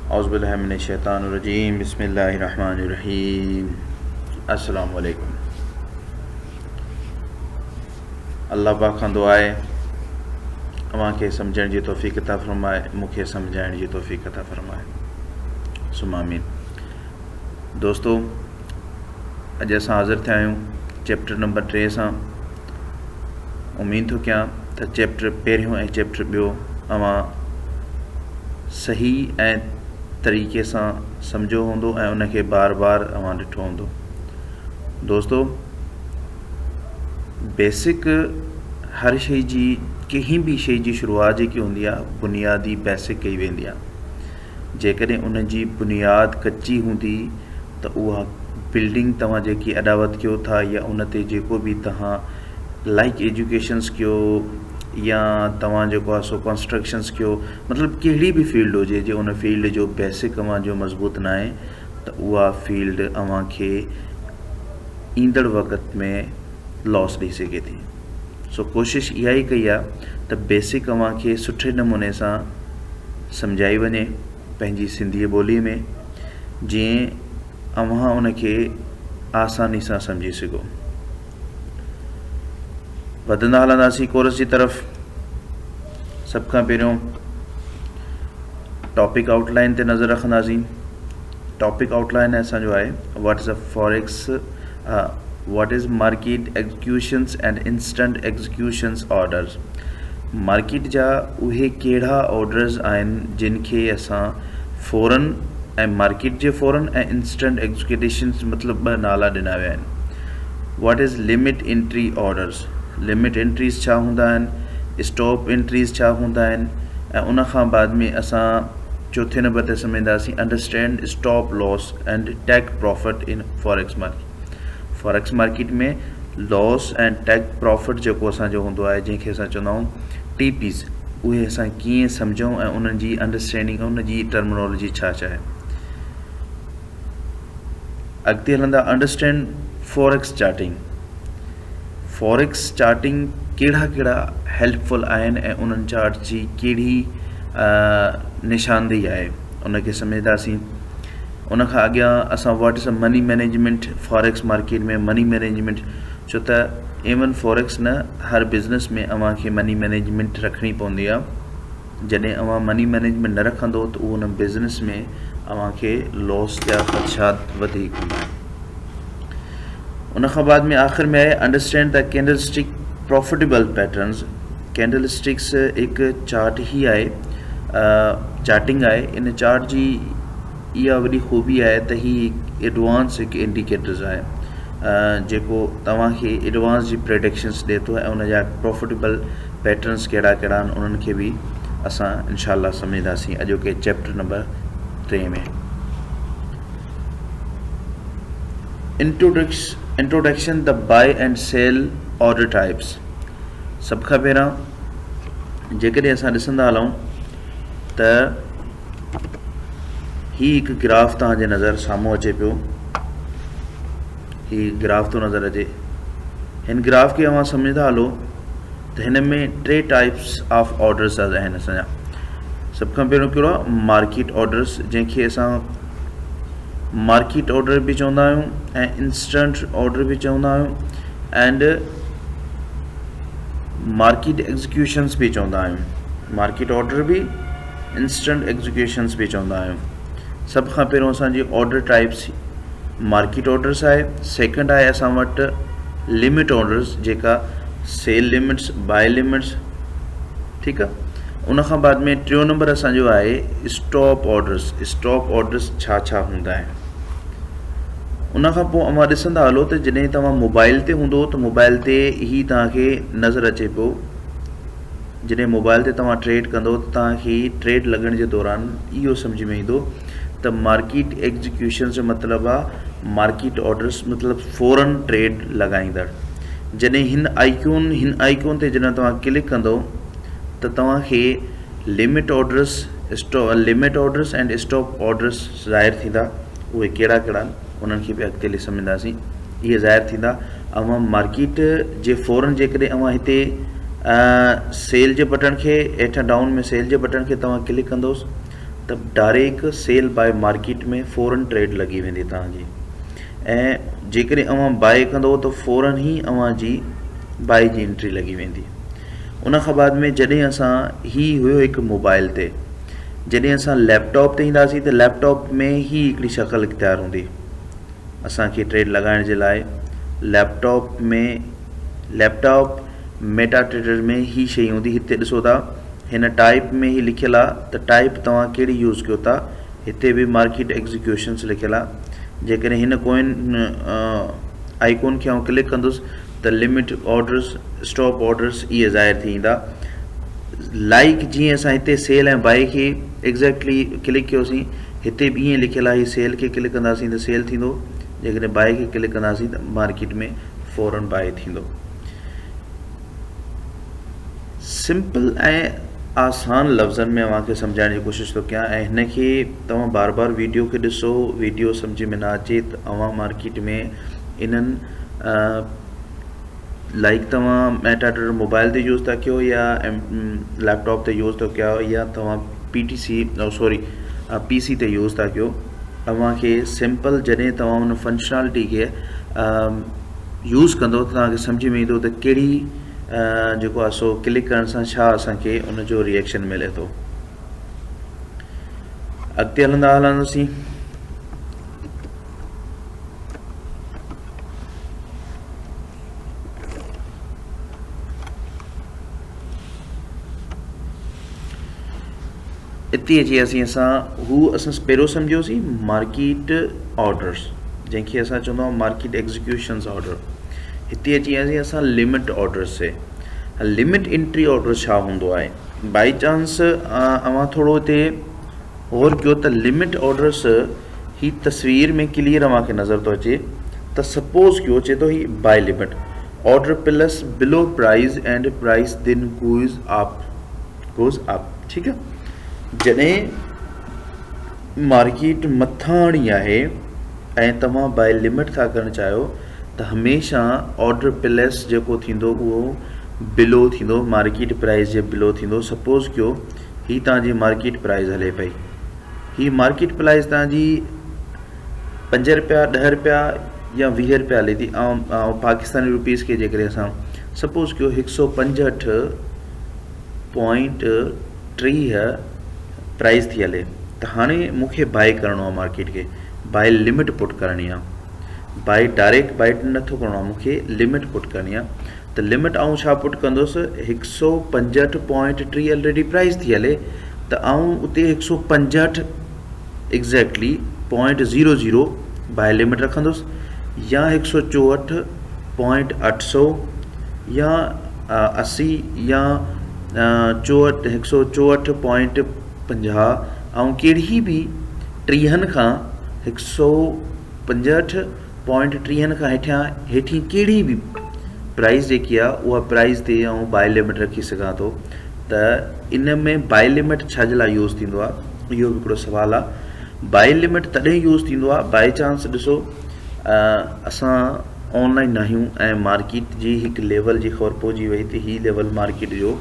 औज़ुबिल्लाहि मिनश्शैतानिर्रजीम बिस्मिल्लाहिर्रहमानिर्रहीम। अस्सलामु अलैकुम। अल्लाह पाक खां दुआ आहे अव्हांखे सम्झण जी तौफ़ीक़ अता फ़रमाए, मूंखे सम्झाइण जी तौफ़ीक़ अता फ़रमाए। सुम्मा आमीन। दोस्तो, अॼु असां हाज़िर थिया आहियूं चैप्टर नंबर 3 सां। उम्मीद थो कयां त चैप्टर पहिरियों ऐं चैप्टर ॿियो अव्हां सही ऐं तरीक़े सां सम्झो हूंदो ऐं उनखे बार बार अव्हां ॾिठो हूंदो। दोस्तो, बेसिक हर शइ जी, कंहिं बि शइ जी शुरूआति जेकी हूंदी आहे बुनियादी बेसिक कई वेंदी आहे। जेकॾहिं उन जी बुनियाद कच्ची हूंदी त उहा बिल्डिंग तव्हां जेकी अॾावत कयो था या उन ते जेको बि तव्हां लाइक एजुकेशन्स कयो या तव्हां जेको आहे सो कंस्ट्रक्शन्स कयो, मतिलबु कहिड़ी बि फील्ड हुजे जे उन फील्ड जो बेसिक अव्हां जो मज़बूत न आहे त उहा फील्ड अव्हांखे ईंदड़ वक़्त में लॉस ॾेई सघे थी। सो कोशिशि इहा ई कई आहे त बेसिक अव्हांखे सुठे नमूने सां सम्झाई वञे पंहिंजी सिंधीअ ॿोलीअ में, जीअं अव्हां उनखे आसानी सां सम्झी सघो। वधंदा हलंदासीं कोर्स जी तरफ़। सभ खां पहिरियों टॉपिक आउटलाइन ते नज़र रखंदासीं। टॉपिक आउटलाइन असांजो आहे what is a forex, what is market executions and instant executions orders. Market जा उहे कहिड़ा ऑर्डर्स आहिनि जिन खे असां फ़ौरन ऐं मार्केट जे फ़ौरन ऐं इंस्टेंट एग्जीक्यूशन्स मतिलबु ॿ नाला ॾिना विया आहिनि। What is limit entry orders. Limit entries छा हूंदा आहिनि, स्टॉप एंट्रीज़ छा हूंदा आहिनि, ऐं उन खां बाद में असां चौथे नंबर ते सम्झंदासीं understand stop loss and take profit in forex market. Forex market में लॉस ऐं टेक प्रॉफिट जेको असांजो हूंदो आहे, जंहिंखे असां चवंदा आहियूं टीपीज़, उहे असां कीअं सम्झूं ऐं उन्हनि जी अंडरस्टैंडिंग, उन जी टर्मिनोलॉजी छा छा आहे। अॻिते हलंदा understand forex charting. Forex charting कहिड़ा कहिड़ा हेल्पफुल आहिनि ऐं उन्हनि चार्ट जी कहिड़ी निशानदेही आहे, उनखे सम्झंदासीं। उन खां अॻियां असां what is a money management. Forex market में मनी मैनेजमेंट, छो त इवन फॉरेक्स न, हर बिज़नेस में अव्हांखे मनी मैनेजमेंट रखणी पवंदी आहे। जॾहिं अव्हां मनी मैनेजमेंट न रखंदो त उहो उन बिज़नेस में अव्हांखे लॉस जा ख़दशात वधीक हूंदा आहिनि। उन खां बाद में आख़िर में आहे understand the candle stick profitable patterns. Candle sticks हिकु चार्ट ई आहे, चार्टिंग आहे। इन चार्ट जी इहा वॾी ख़ूबी आहे त हीअ एडवांस हिकु इंडिकेटर्स आहे जेको तव्हांखे एडवांस जी प्रेडिक्शन्स ॾिए थो ऐं उन जा प्रॉफिटेबल पैटर्न्स कहिड़ा कहिड़ा आहिनि उन्हनि खे बि असां इंशाअल्लाह सम्झंदासीं अॼोके चैप्टर नंबर 3 में। Introduction the buy and sell order types. सभ खां पहिरां जेकॾहिं असां ॾिसंदा हलूं त ही हिकु ग्राफ तव्हांजे नज़र साम्हूं अचे पियो। ही ग्राफ थो नज़र अचे। हिन ग्राफ खे अव्हां सम्झंदा हलो त हिन में 3 टाइप्स ऑफ ऑर्डर्स आहिनि असांजा। सभ खां पहिरियों कहिड़ो आहे, मार्केट ऑर्डर्स, जंहिंखे असां मार्केट ऑर्डर बि चवंदा आहियूं ऐं इंस्टेंट ऑर्डर बि चवंदा आहियूं एंड मार्केट एग्जीक्यूशन्स बि चवंदा आहियूं। मार्केट ऑर्डर बि, इंस्टेंट एग्जीक्यूशन्स बि चवंदा आहियूं। सभ खां पहिरियों असांजी ऑर्डर टाइप्स मार्केट ऑर्डर्स आहे। सेकेंड आहे असां वटि लिमिट ऑर्डर्स, जेका सेल लिमिट्स, बाय लिमिट्स, ठीकु आहे। उन खां बाद में टियों नंबर असांजो आहे स्टॉप ऑर्डर्स। स्टॉप ऑर्डर्स छा छा हूंदा आहिनि। उन खां पोइ अव्हां ॾिसंदा हलो त जॾहिं तव्हां मोबाइल ते हूंदो त मोबाइल ते ई तव्हांखे नज़र अचे पियो। जॾहिं मोबाइल ते तव्हां ट्रेड कंदो त तव्हांखे ट्रेड लॻण जे दौरान इहो सम्झ में ईंदो त मार्केट एग्जीक्यूशन जो मतिलबु आहे मार्केट ऑर्डर्स, मतिलबु फ़ौरन ट्रेड लॻाईंदड़। जॾहिं हिन आइकॉन ते जॾहिं तव्हां क्लिक कंदो त तव्हांखे limit orders and stop orders ज़ाहिर थींदा। उहे कहिड़ा कहिड़ा उन्हनि खे बि अॻिते हली सम्झंदासीं। इहे ज़ाहिर थींदा। अव्हां मार्केट जे फ़ौरन जेकॾहिं अव्हां हिते सेल जे बटन खे हेठां डाउन में सेल जे बटन खे तव्हां क्लिक कंदोसि त डायरेक्ट सेल बाय मार्केट में फ़ौरन ट्रेड लगी वेंदी तव्हांजी। ऐं जेकॾहिं अवां बाय कंदो त फ़ौरन ई अवां जी बाय जी एंट्री लगी वेंदी। उन खां बाद में जॾहिं असां ही हुयो हिकु मोबाइल ते, जॾहिं असां लैपटॉप ते ईंदासीं त लैपटॉप में ही हिकिड़ी शक्ल इख्तियार हूंदी असांखे ट्रेड लॻाइण जे लाइ। लैपटॉप मेटा ट्रेडर में ही शइ हूंदी। हिते ॾिसो था हिन टाइप में ही लिखियलु आहे त टाइप तव्हां कहिड़ी यूज़ कयो था। हिते बि मार्केट एग्जीक्यूशन्स लिखियलु आहे। जेकॾहिं हिन कोइन आइकॉन खे आउं क्लिक कंदुसि त लिमिट ऑर्डर्स, स्टॉप ऑर्डर्स इहे ज़ाहिर थी ईंदा। लाइक जीअं असां हिते सेल ऐं बाय खे एग्ज़ैक्टली क्लिक कयोसीं, हिते बि ईअं लिखियलु आहे। सेल खे क्लिक कंदासीं त सेल थींदो, जेकॾहिं बाय खे क्लिक कंदासीं त मार्केट में फ़ौरन बाय थींदो। सिंपल ऐं आसान लफ़्ज़नि में अव्हांखे सम्झाइण जी कोशिशि थो कयां। ऐं हिन खे तव्हां बार बार वीडियो खे ॾिसो, वीडियो सम्झ में न अचे त अव्हां मार्केट में इन्हनि लाइक तव्हां मेटा ट्रेडर मोबाइल ते यूज़ था कयो या लैपटॉप ते यूज़ था कयो या तव्हां पीसी ते यूज़ था कयो। अव्हांखे सिंपल जॾहिं तव्हां उन फंक्शनैलिटी खे यूज़ कंदो त तव्हांखे सम्झ में ईंदो त कहिड़ी जेको आहे सो क्लिक करण सां छा असांखे उन जो रिएक्शन मिले थो। अॻिते हलंदासीं। हिते अची वियासीं असां पहिरियों सम्झियोसीं मार्केट ऑर्डर्स, जंहिंखे असां चवंदा आहियूं मार्केट एग्जीक्यूशन्स ऑर्डर। हिते अची वियासीं असां लिमिट ऑर्डर्स से। लिमिट एंट्री ऑर्डर छा हूंदो आहे? बाई चांस अवां थोरो हिते गौर कयो त लिमिट ऑर्डर्स ही तस्वीर में क्लियर अव्हांखे नज़र थो अचे त सपोज़ कयो अचे थो ही buy limit order plus below price and price then goes up. ठीकु आहे, जॾहिं मार्केट मथां आणी आहे ऐं तव्हां बाय लिमिट था करणु चाहियो त हमेशह ऑर्डर प्लस जेको थींदो उहो बिलो थींदो, मार्केट प्राइस जे बिलो थींदो। सपोज़ कयो ही तव्हांजी मार्केट प्राइस हले पई, ही मार्केट प्राइस तव्हांजी 5 रुपया 10 रुपया या 20 रुपया हले थी। ऐं पाकिस्तानी रुपीज़ खे जेकॾहिं असां सपोज़ कयो 165.30 प्राइस थी हले त हाणे मूंखे बाय करिणो आहे, मार्केट खे बाय लिमिट पुट करणी आहे। बाय डायरेक्ट बाय नथो करिणो आहे, मूंखे लिमिट पुट करणी आहे। त लिमिट आउं छा पुट कंदुसि, 165.30 ऑलरेडी प्राइस थी हले त आउं उते 165 एग्ज़ैक्टली .00 बाय लिमिट रखंदुसि, या 164.800 या 80 या 164.50 ऐं कहिड़ी बि 30 खां 165.30 खां हेठि कहिड़ी बि प्राइस जेकी आहे उहा प्राइस ते ऐं बाय लिमिट रखी सघां थो। त इन में बाय लिमिट छा जे लाइ यूज़ थींदो आहे, इहो बि हिकिड़ो सुवालु आहे। बाय लिमिट तॾहिं यूज़ थींदो आहे बाई चांस ॾिसो असां ऑनलाइन आहियूं ऐं मार्केट जी हिकु लेवल जी ख़बर पइजी वई त ही लेवल मार्केट जो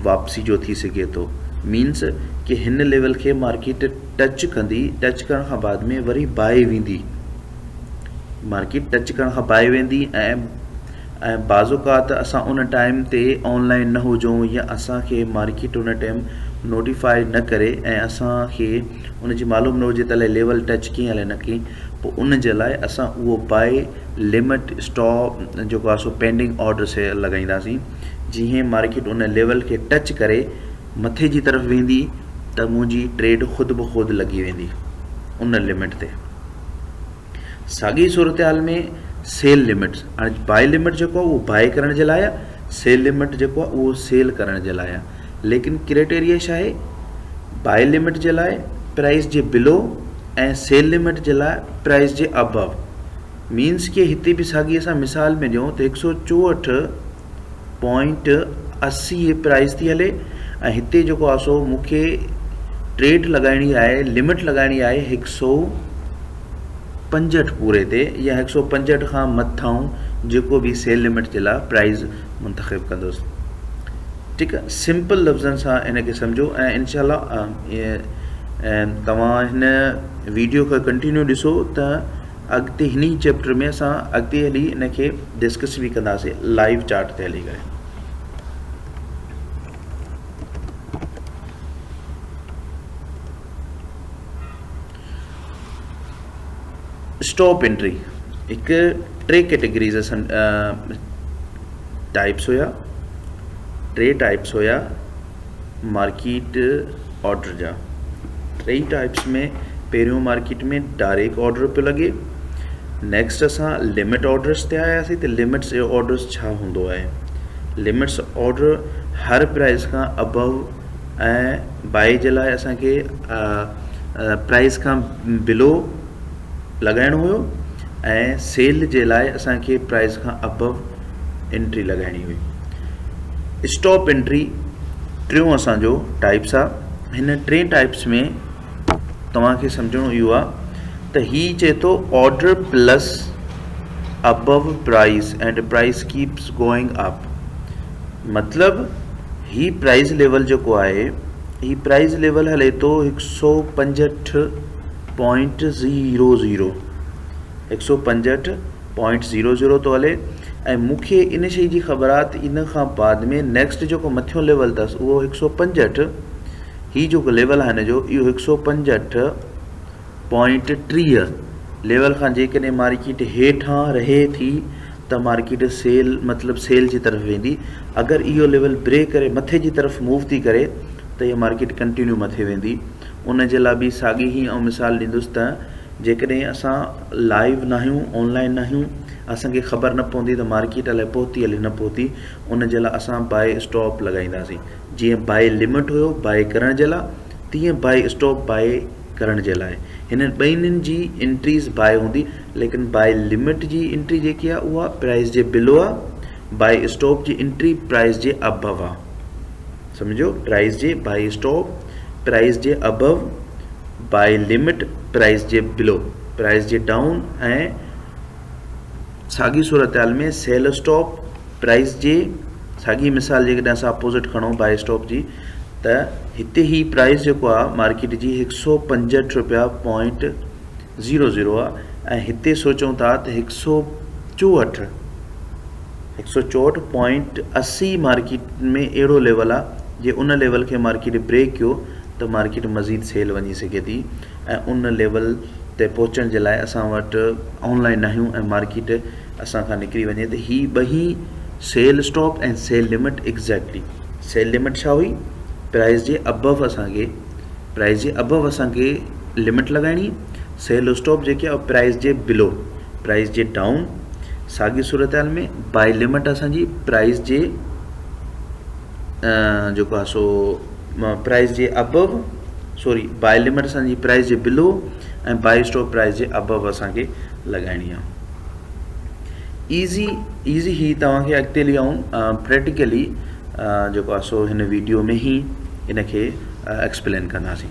वापसी जो थी सघे थो। मीन्स कि हिन लेवल खे मार्केट टच कंदी, टच करण खां बाद में वरी बाय वेंदी, मार्केट टच करण खां बाय वेंदी। ऐं बाज़ोकात असां उन टाइम ते ऑनलाइन न हुजूं या असांखे मार्केट उन टाइम नोटिफाई न करे ऐं असांखे उनजी मालूम न हुजे त लेवल टच कीअं हले न कीअं, पोइ उन जे लाइ असां उहो बाय लिमिट स्टॉप जेको आहे सो पेंडिंग ऑर्डर से लॻाईंदासीं। जीअं मार्केट उन लेवल खे टच करे मथे जी तरफ़ वेंदी त मुंहिंजी ट्रेड ख़ुदि ब ख़ुदि लॻी वेंदी उन लिमिट ते। साॻी सूरत हाल में सेल लिमिट्स, हाणे बाय लिमिट जेको आहे उहो बाय करण जे लाइ आहे, सेल लिमिट जेको आहे उहो सेल करण जे लाइ आहे। लेकिन क्राइटेरिया छा आहे, बाय लिमिट जे लाइ प्राइस जे बिलो ऐं सेल लिमिट जे लाइ प्राइस जे अबव। मीन्स कि हिते बि साॻी असां मिसाल में ॾियूं त 164.80 प्राइस थी हले ऐं हिते जेको आहे सो मूंखे ट्रेड लॻाइणी आहे, लिमिट लॻाइणी आहे 165 पूरे ते या 165 खां मथां जेको बि सेल लिमिट जे लाइ प्राइस मुंतख़िब कंदुसि। ठीकु आहे, सिंपल लफ़्ज़नि सां इन खे सम्झो ऐं इनशाला ऐं तव्हां हिन वीडियो खे कंटिन्यू ॾिसो त अॻिते हिन चैप्टर में असां अॻिते हली इन खे डिस्कस बि कंदासीं लाइव चार्ट ते हली करे। स्टॉप एंट्री हिकु टे कैटेगरीज़ असां टाइप्स हुया, टे टाइप्स हुया मार्केट ऑर्डर जा। टे टाइप्स में पहिरियों मार्केट में डायरेक्ट ऑर्डर पियो लॻे, नेक्स्ट असां लिमिट ऑर्डर्स ते आयासीं त लिमिट्स ऑर्डर्स छा हूंदो आहे। लिमिट्स ऑर्डर हर प्राइस खां अबव ऐं बाय जे लाइ असांखे प्राइस खां बिलो लॻाइणो हुयो ऐं सेल जे लाइ असांखे प्राइस खां अबव एंट्री लॻाइणी हुई। स्टॉप एंट्री टियों असांजो टाइप्स आहे। हिन टे टाइप्स में तव्हांखे सम्झणो इहो आहे त ही चए थो order plus above price and price keeps going up, मतिलब ही प्राइस लेवल जेको आहे ही प्राइस लेवल हले थो 165.00 165.00 थो हले ऐं मूंखे इन शइ जी ख़बर आहे त इन खां बाद में नेक्स्ट जेको मथियों लेवल अथसि उहो 165, ही जेको लेवल आहे हिन जो इहो 165.30 लेवल खां जेकॾहिं मार्केट हेठां रहे थी त मार्केट सेल मतिलबु सेल जी तरफ़ वेंदी। अगरि इहो लेवल ब्रेक करे मथे जी तरफ़ मूव थी करे त इहा मार्केट कंटिन्यू मथे वेंदी। उन जे लाइ बि साॻी ई मिसाल ॾींदुसि त जेकॾहिं असां लाइव न आहियूं, ऑनलाइन न आहियूं, असांखे ख़बर न पवंदी त मार्केट अलाए पहुती हले न पहुती, उन जे लाइ असां बाय स्टॉप लॻाईंदासीं। जीअं बाय लिमिट हुयो बाय करण जे लाइ, तीअं बाय स्टॉप बाय करण जे लाइ। हिन ॿिन्हिनि जी एंट्रीज़ बाय हूंदी, लेकिन बाय लिमिट जी एंट्री जेकी आहे उहा प्राइस जे बिलो आहे, बाय स्टॉप जी एंट्री प्राइस जे अबव आहे। सम्झो, प्राइस जे बाय स्टॉप प्राइस जे अबव, बाय लिमिट प्राइस जे बिलो, प्राइस जे डाउन ऐं साॻी सूरत हाल में सेल स्टॉप प्राइस जे साॻी मिसाल जेकॾहिं असां अपोज़िट खणूं बाय स्टॉप जी त हिते ही प्राइस जेको आहे मार्केट जी 165.00 आहे ऐं हिते सोचूं था त 164.80 मार्केट में अहिड़ो लेवल आहे जे उन लेवल खे मार्केट ब्रेक कयो त मार्केट मज़ीद सेल वञी सघे थी ऐं उन लेवल ते पहुचण जे लाइ असां वटि ऑनलाइन न आहियूं ऐं मार्केट असां खां निकिरी वञे त ही ॿई सेल स्टॉप ऐं sell limit exactly. Sell limit छा हुई? प्राइस जे अबव असांखे लिमिट लॻाइणी, सेल स्टॉप जेकी आहे प्राइस जे बिलो, प्राइस जे डाउन। साॻी सूरत हाल में बाय लिमिट असांजी प्राइस जे जेको आहे सो प्राइस जे अबव, सॉरी बाय लिमिट असांजी प्राइस जे बिलो ऐं बाय स्टॉप प्राइस जे अबव असांखे लॻाइणी आहे। ईज़ी ही तव्हांखे अॻिते हली आऊं प्रैक्टिकली जेको आहे सो हिन वीडियो में ही इन खे एक्सप्लेन कंदासीं।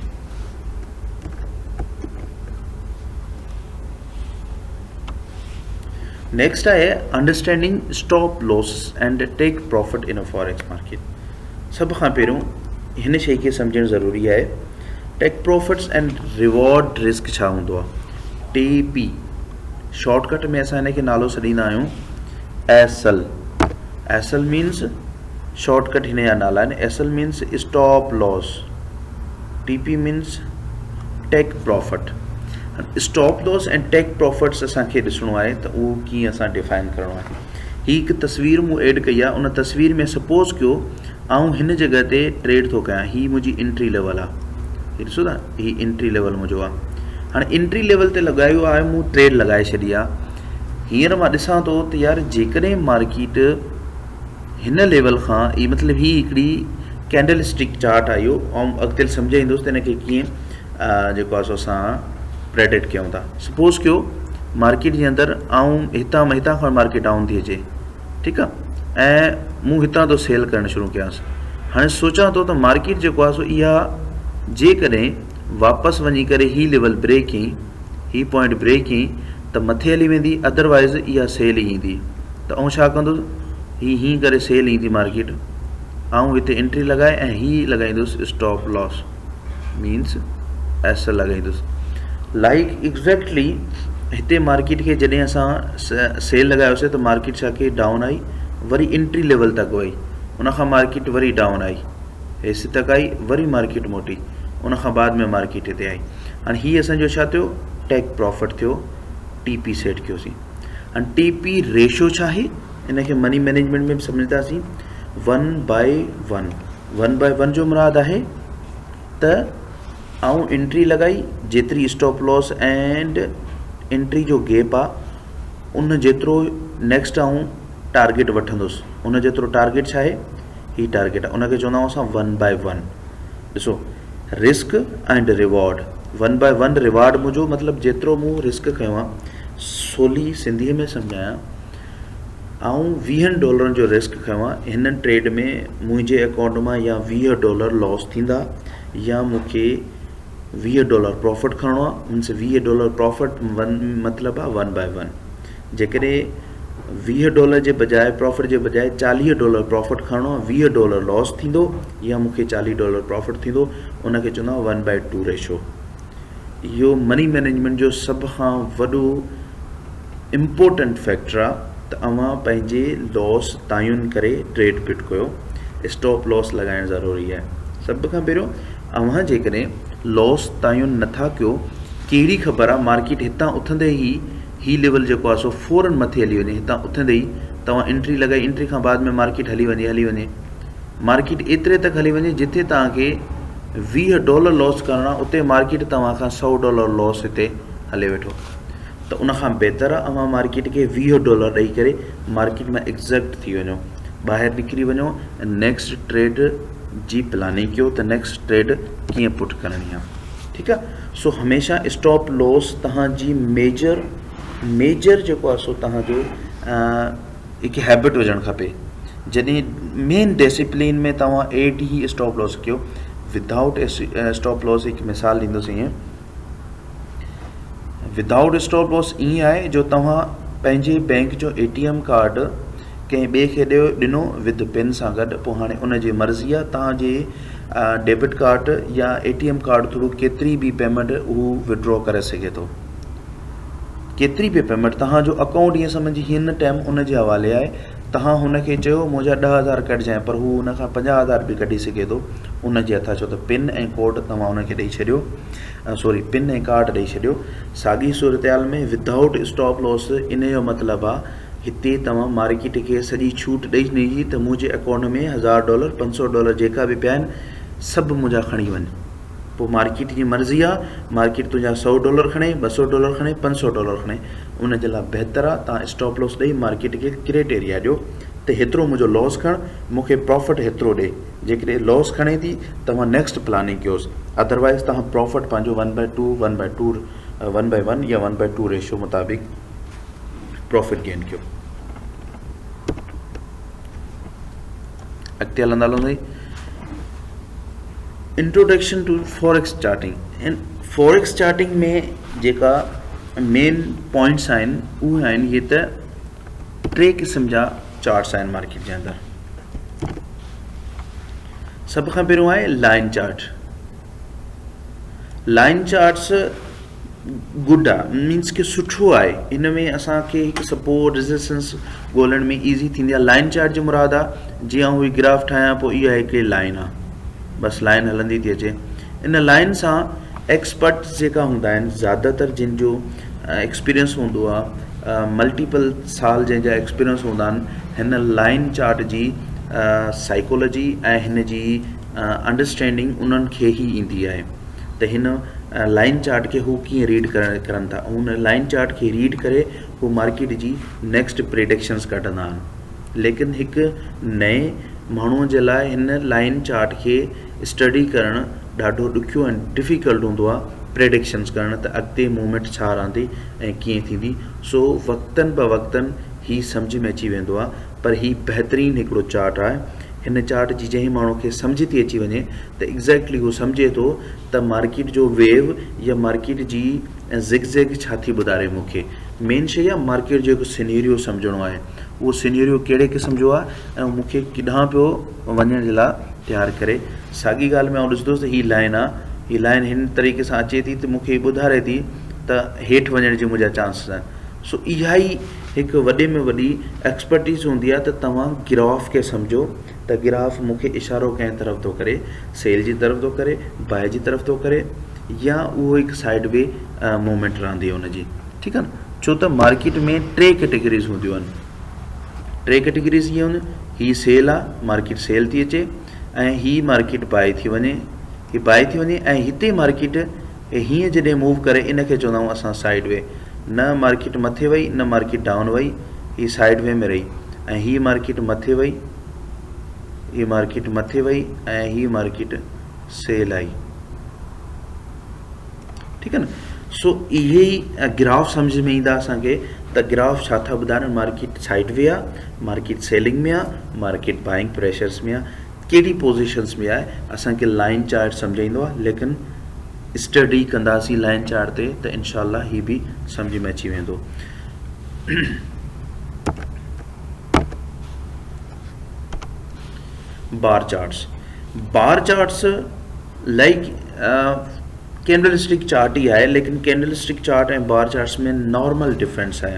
नेक्स्ट आहे understanding stop loss and take profit in a forex market. सभ खां पहिरियों हिन शइ खे सम्झणु ज़रूरी आहे take profits and reward risk छा हूंदो आहे। TP शॉर्टकट में असां हिन खे नालो छॾींदा आहियूं एसल। एसल मीन्स शॉर्टकट हिन जा नाला आहिनि। SL means stop loss, TP means take profit. Stop loss ऐं टेक प्रॉफिट्स असांखे ॾिसणो आहे त उहो कीअं असां डिफाइन करिणो आहे। ही हिकु तस्वीर मूं एड कई आहे, उन तस्वीर में सपोज़ कयो आऊं हिन जॻह ते ट्रेड थो कयां, ही मुंहिंजी एंट्री लेवल आहे, ही ॾिसो था ही एंट्री लेवल मुंहिंजो आहे। हाणे एंट्री लेवल ते लॻायो आहे मूं ट्रेड लॻाए छॾी आहे। हींअर मां ॾिसां थो त यार जेकॾहिं मार्केट हिन लेवल खां ई मतिलबु ही हिकिड़ी कैंडल स्टिक चार्ट आहे इहो, ऐं अॻिते सम्झाईंदुसि त हिनखे कीअं जेको आहे सो असां प्रेडिक्ट कयूं था। सपोज़ कयो मार्केट जे अंदरि हितां खां मार्केट डाउन थी अचे, ठीकु आहे, ऐं मूं हितां थो सेल करणु शुरू कयांसि। हाणे सोचां थो त मार्केट जेको आहे सो इहा जेकॾहिं वापसि वञी करे ही लेवल ब्रेक कयईं, ही पॉइंट ब्रेक कयईं त मथे हली वेंदी, अदरवाइज़ इहा सेल ई ईंदी। त आउं छा कंदुसि, हीअं करे सेल ईंदी मार्केट, आउं हिते एंट्री लॻाए ऐं ही लॻाईंदुसि स्टॉप लॉस। मीन्स एस लॻाईंदुसि। लाइक एग्ज़ैक्टली हिते मार्केट खे जॾहिं असां सेल लॻायोसीं त मार्केट छा कई डाउन आई, वरी एंट्री लेवल तक वई, उनखां मार्केट वरी डाउन आई, हेसि तक आई, वरी मार्केट मोटी, उनखां बाद में मार्केट हिते आई। हाणे हीअ असांजो छा थियो, टेक प्रॉफिट थियो, टीपी सेट कयोसीं। हाणे टीपी रेशो छा आहे, इनखे मनी मैनेजमेंट में बि सम्झंदासीं। 1/1, 1/1 जो मुराद आहे त आऊं एंट्री लॻाई, जेतिरी स्टॉप लॉस एंड एंट्री जो गैप आहे उन जेतिरो नेक्स्ट आऊं टारगेट वठंदुसि, उन जेतिरो टारगेट छा आहे, ही टारगेट आहे, उनखे चवंदा आहियूं असां 1/1। ॾिसो रिस्क एंड रिवॉर्ड, 1/1 रिवार्ड मुंहिंजो मतिलबु जेतिरो मूं रिस्क खयों आहे, सोली सिंधीअ में सम्झायां, आऊं $20 जो रिस्क खयों आहे, हिन ट्रेड में मुंहिंजे अकाउंट मां या $20 लॉस थींदा या मूंखे $20 प्रॉफिट खणणो आहे, मीन्स $20 प्रॉफिट मतिलबु आहे 1/1। जेकॾहिं $20 जे बजाय प्रॉफिट जे बजाय $40 प्रॉफिट खणणो आहे, $20 लॉस थींदो या मूंखे $40 प्रॉफिट थींदो, उनखे चवंदा 1/2 रेशो। इहो मनी मैनेजमेंट जो सभ खां वॾो इम्पोर्टेंट फैक्टर आहे त अव्हां पंहिंजे लॉस तायुन करे ट्रेड फिट कयो। स्टॉप लॉस लॻाइणु ज़रूरी आहे। सभ खां पहिरियों अव्हां जेकॾहिं लॉस तायुन नथा कयो, कहिड़ी ख़बर आहे मार्केट हितां उथंदे ही लेवल जेको आहे सो फौरन मथे हली वञे, हितां उथंदे ई तव्हां एंट्री लॻाई, एंट्री खां बाद में मार्केट हली वञे, मार्केट एतिरे तक हली वञे जिथे तव्हांखे $20 लॉस करणा, उते मार्केट तव्हां खां $100 लॉस हिते हले वेठो, त उनखां बहितर आहे अव्हां मार्केट खे $20 ॾेई करे मार्केट में एग्ज़ैक्ट थी वञो, ॿाहिरि निकिरी वञो ऐं नेक्स्ट ट्रेड जी प्लानिंग कयो त नेक्स्ट ट्रेड कीअं पुट करणी आहे। ठीकु आहे। सो हमेशह स्टॉप लॉस तव्हांजी मेजर जेको आहे सो तव्हांजो हिकु हैबिट हुजणु खपे। जॾहिं मेन डिसिप्लिन में तव्हां 8 ही स्टॉप लॉस कयो, विदाउट स्टॉप लॉस हिकु मिसाल ॾींदुसि ईअं, विदाउट स्टॉप लॉस ईअं आहे जो तव्हां पंहिंजे बैंक जो ATM कार्ड कंहिं ॿिए खे ॾिनो विद पिन सां गॾु, पोइ हाणे उनजी मर्ज़ी आहे तव्हांजे डेबिट कार्ड या ATM कार्ड थ्रू केतिरी बि पेमेंट उहो विड्रॉ करे सघे थो, केतिरी बि पेमेंट तव्हांजो अकाउंट ईअं सम्झी हिन टाइम उनजे हवाले आहे, तव्हां हुनखे चयो मुंहिंजा 10,000 कढिजांइ, पर हू हुनखां 50,000 बि कढी सघे थो, उनजे हथां छो त पिन ऐं कोड तव्हां उनखे ॾेई छॾियो, पिन ऐं कार्ड ॾेई छॾियो। साॻी सूरत में विदाउट स्टॉप लॉस इन जो मतिलबु आहे हिते तव्हां मार्केट खे सॼी छूट ॾेई ॾिनी त मुंहिंजे अकाउंट में $1,000 $500 जेका बि पिया आहिनि सभु मुंहिंजा खणी वञ, पोइ मार्केट जी मर्ज़ी आहे, मार्केट तुंहिंजा $100 खणे, $200 खणे, $500 खणे, उनजे लाइ बहितर आहे तव्हां स्टॉप लॉस ॾेई मार्केट खे क्राइटेरिया ॾियो त हेतिरो मुंहिंजो लॉस खण, मूंखे प्रॉफिट हेतिरो ॾे। जेकॾहिं लॉस खणे थी तव्हां नेक्स्ट प्लानिंग कयोसि, अदरवाइज़ तव्हां प्रॉफिट पंहिंजो 1/1 या 1/2 रेशो मुताबिक़ प्रॉफिट गेन कयो। अॻिते हलंदा हलूं। Introduction to forex charting. In forex charting में जेका मेन पॉइंट्स आहिनि उहे आहिनि इहे त 3 क़िस्म जा चार्ट्स आहिनि मार्केट जे अंदरि। सभ खां पहिरियों आहे line chart. Line charts good आहे, मीन्स कि सुठो आहे, इन में असांखे हिकु सपोर्ट रेजिस्टेंस ॻोल्हण में ईज़ी थींदी आहे। लाइन चार्ट जो मुराद आहे जीअं उहे ग्राफ ठाहियां पोइ इहा हिकिड़ी लाइन आहे, बसि लाइन हलंदी थी अचे। इन लाइन सां एक्सपर्ट्स जेका हूंदा आहिनि, ज़्यादातर जिन जो एक्सपीरियंस हूंदो आहे, मल्टीपल साल जंहिंजा एक्सपीरियंस हूंदा आहिनि, हिन लाइन चार्ट जी साइकोलॉजी ऐं हिन जी अंडरस्टैंडिंग उन्हनि खे ई ईंदी आहे त हिन लाइन चार्ट खे हू कीअं रीड करनि था, हुन लाइन चार्ट खे रीड करे हू मार्केट जी नेक्स्ट प्रेडिक्शंस कढंदा आहिनि। लेकिन हिकु नए माण्हूअ जे लाइ हिन लाइन चार्ट खे स्टडी करणु ॾाढो ॾुखियो ऐं डिफ़िकल्ट हूंदो आहे, प्रेडिक्शंस करणु त अॻिते मूवमेंट छा रहंदी ऐं कीअं थींदी। सो वक़्तनि ब वक़्तनि ही सम्झ में अची वेंदो आहे, पर ही बहितरीनु हिकिड़ो चार्ट आहे। हिन चार्ट जी जंहिं माण्हू खे सम्झ थी अची वञे त एग्ज़ैक्टली हू सम्झे थो त मार्केट जो वेव या मार्केट जी ज़िग छा थी ॿुधारे मूंखे। मेन शइ आहे मार्केट जो हिकु सिनेरियो सम्झणो आहे, उहो सिनेरियो कहिड़े क़िस्म जो आहे ऐं मूंखे किथां पियो वञण जे लाइ तयारु करे। साॻी ॻाल्हि में आउं ॾिसंदुसि त हीअ लाइन आहे, ही लाइन हिन तरीक़े सां अचे थी त मूंखे ॿुधारे थी त हेठि वञण जी मुंहिंजा चांसिस आहिनि। सो इहा ई हिकु वॾे में वॾी एक्सपर्टीज़ हूंदी आहे त तव्हां ग्राफ खे सम्झो त ग्राफ मूंखे इशारो कंहिं तरफ़ थो करे, सेल जी तरफ़ थो करे, बाय जी तरफ़ थो करे, या उहो हिकु साइड वे मूवमेंट रहंदी आहे हुनजी। ठीकु आहे न, छो त मार्केट में 3 कैटेगरीज़ हूंदियूं आहिनि। 3 कैटेगरीज़ इहे आहिनि, ही सेल आहे, मार्केट सेल थी अचे, ऐं ही मार्केट बाय थी वञे, ही बाय थी वञे, ऐं हिते मार्केट हीअं जॾहिं मूव करे इन खे चवंदा आहियूं असां साइड वे। न मार्केट मथे वई, न मार्केट डाउन वई, ही साइड वे में रही, ऐं ही मार्केट मथे वई, ही मार्केट मथे वई, ऐं ही मार्केट सेल आई। ठीकु आहे न, सो इहे ई ग्राफ सम्झ में ईंदा असांखे त ग्राफ छा था ॿुधाइनि, मार्केट साइड वे आहे, मार्केट सेलिंग में आहे, मार्केट बाइंग प्रेशर्स में आहे, कहिड़ी पोज़ीशन्स में आहे। असांखे लाइन चार्ट सम्झाईंदो आहे, लेकिन स्टडी कंदासीं लाइन चार्ट ते त इनशाला ही बि सम्झ में अची वेंदो। बार चार्ट्स लाइक कैंडलस्टिक चार्ट ही आहे, लेकिन कैंडलस्टिक चार्ट ऐं बार चार्ट्स में नॉर्मल डिफरेंस आहे।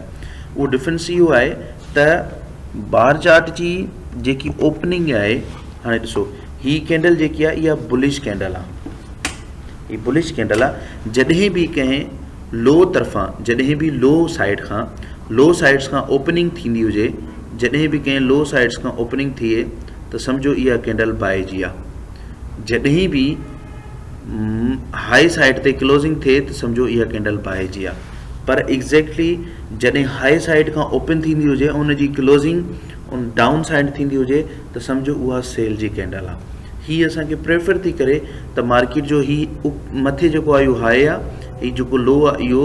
उहो डिफरेंस इहो आहे त बार चार्ट जी जेकी ओपनिंग आहे, हाणे ॾिसो ही कैंडल जेकी आहे इहा बुलिश कैंडल आहे, ही बुलिश कैंडल आहे। जॾहिं बि कंहिं लो तरफ़ां, जॾहिं बि लो साइड्स खां ओपनिंग थींदी हुजे, जॾहिं बि कंहिं लो साइड्स खां ओपनिंग थिए त सम्झो इहा कैंडल बाय जी आहे। जॾहिं बि हाई साइड ते क्लोजिंग थिए त सम्झो इहा कैंडल बाय जी आहे। पर एग्ज़ैक्टली जॾहिं हाई साइड खां ओपन थींदी हुजे, उनजी क्लोजिंग उन डाउन साइड थींदी हुजे त सम्झो उहा सेल जी कैंडल आहे। ही असांखे प्रेफर थी करे त मार्केट जो ही मथे जेको आहे इहो हाई आहे, ही जेको लो आहे इहो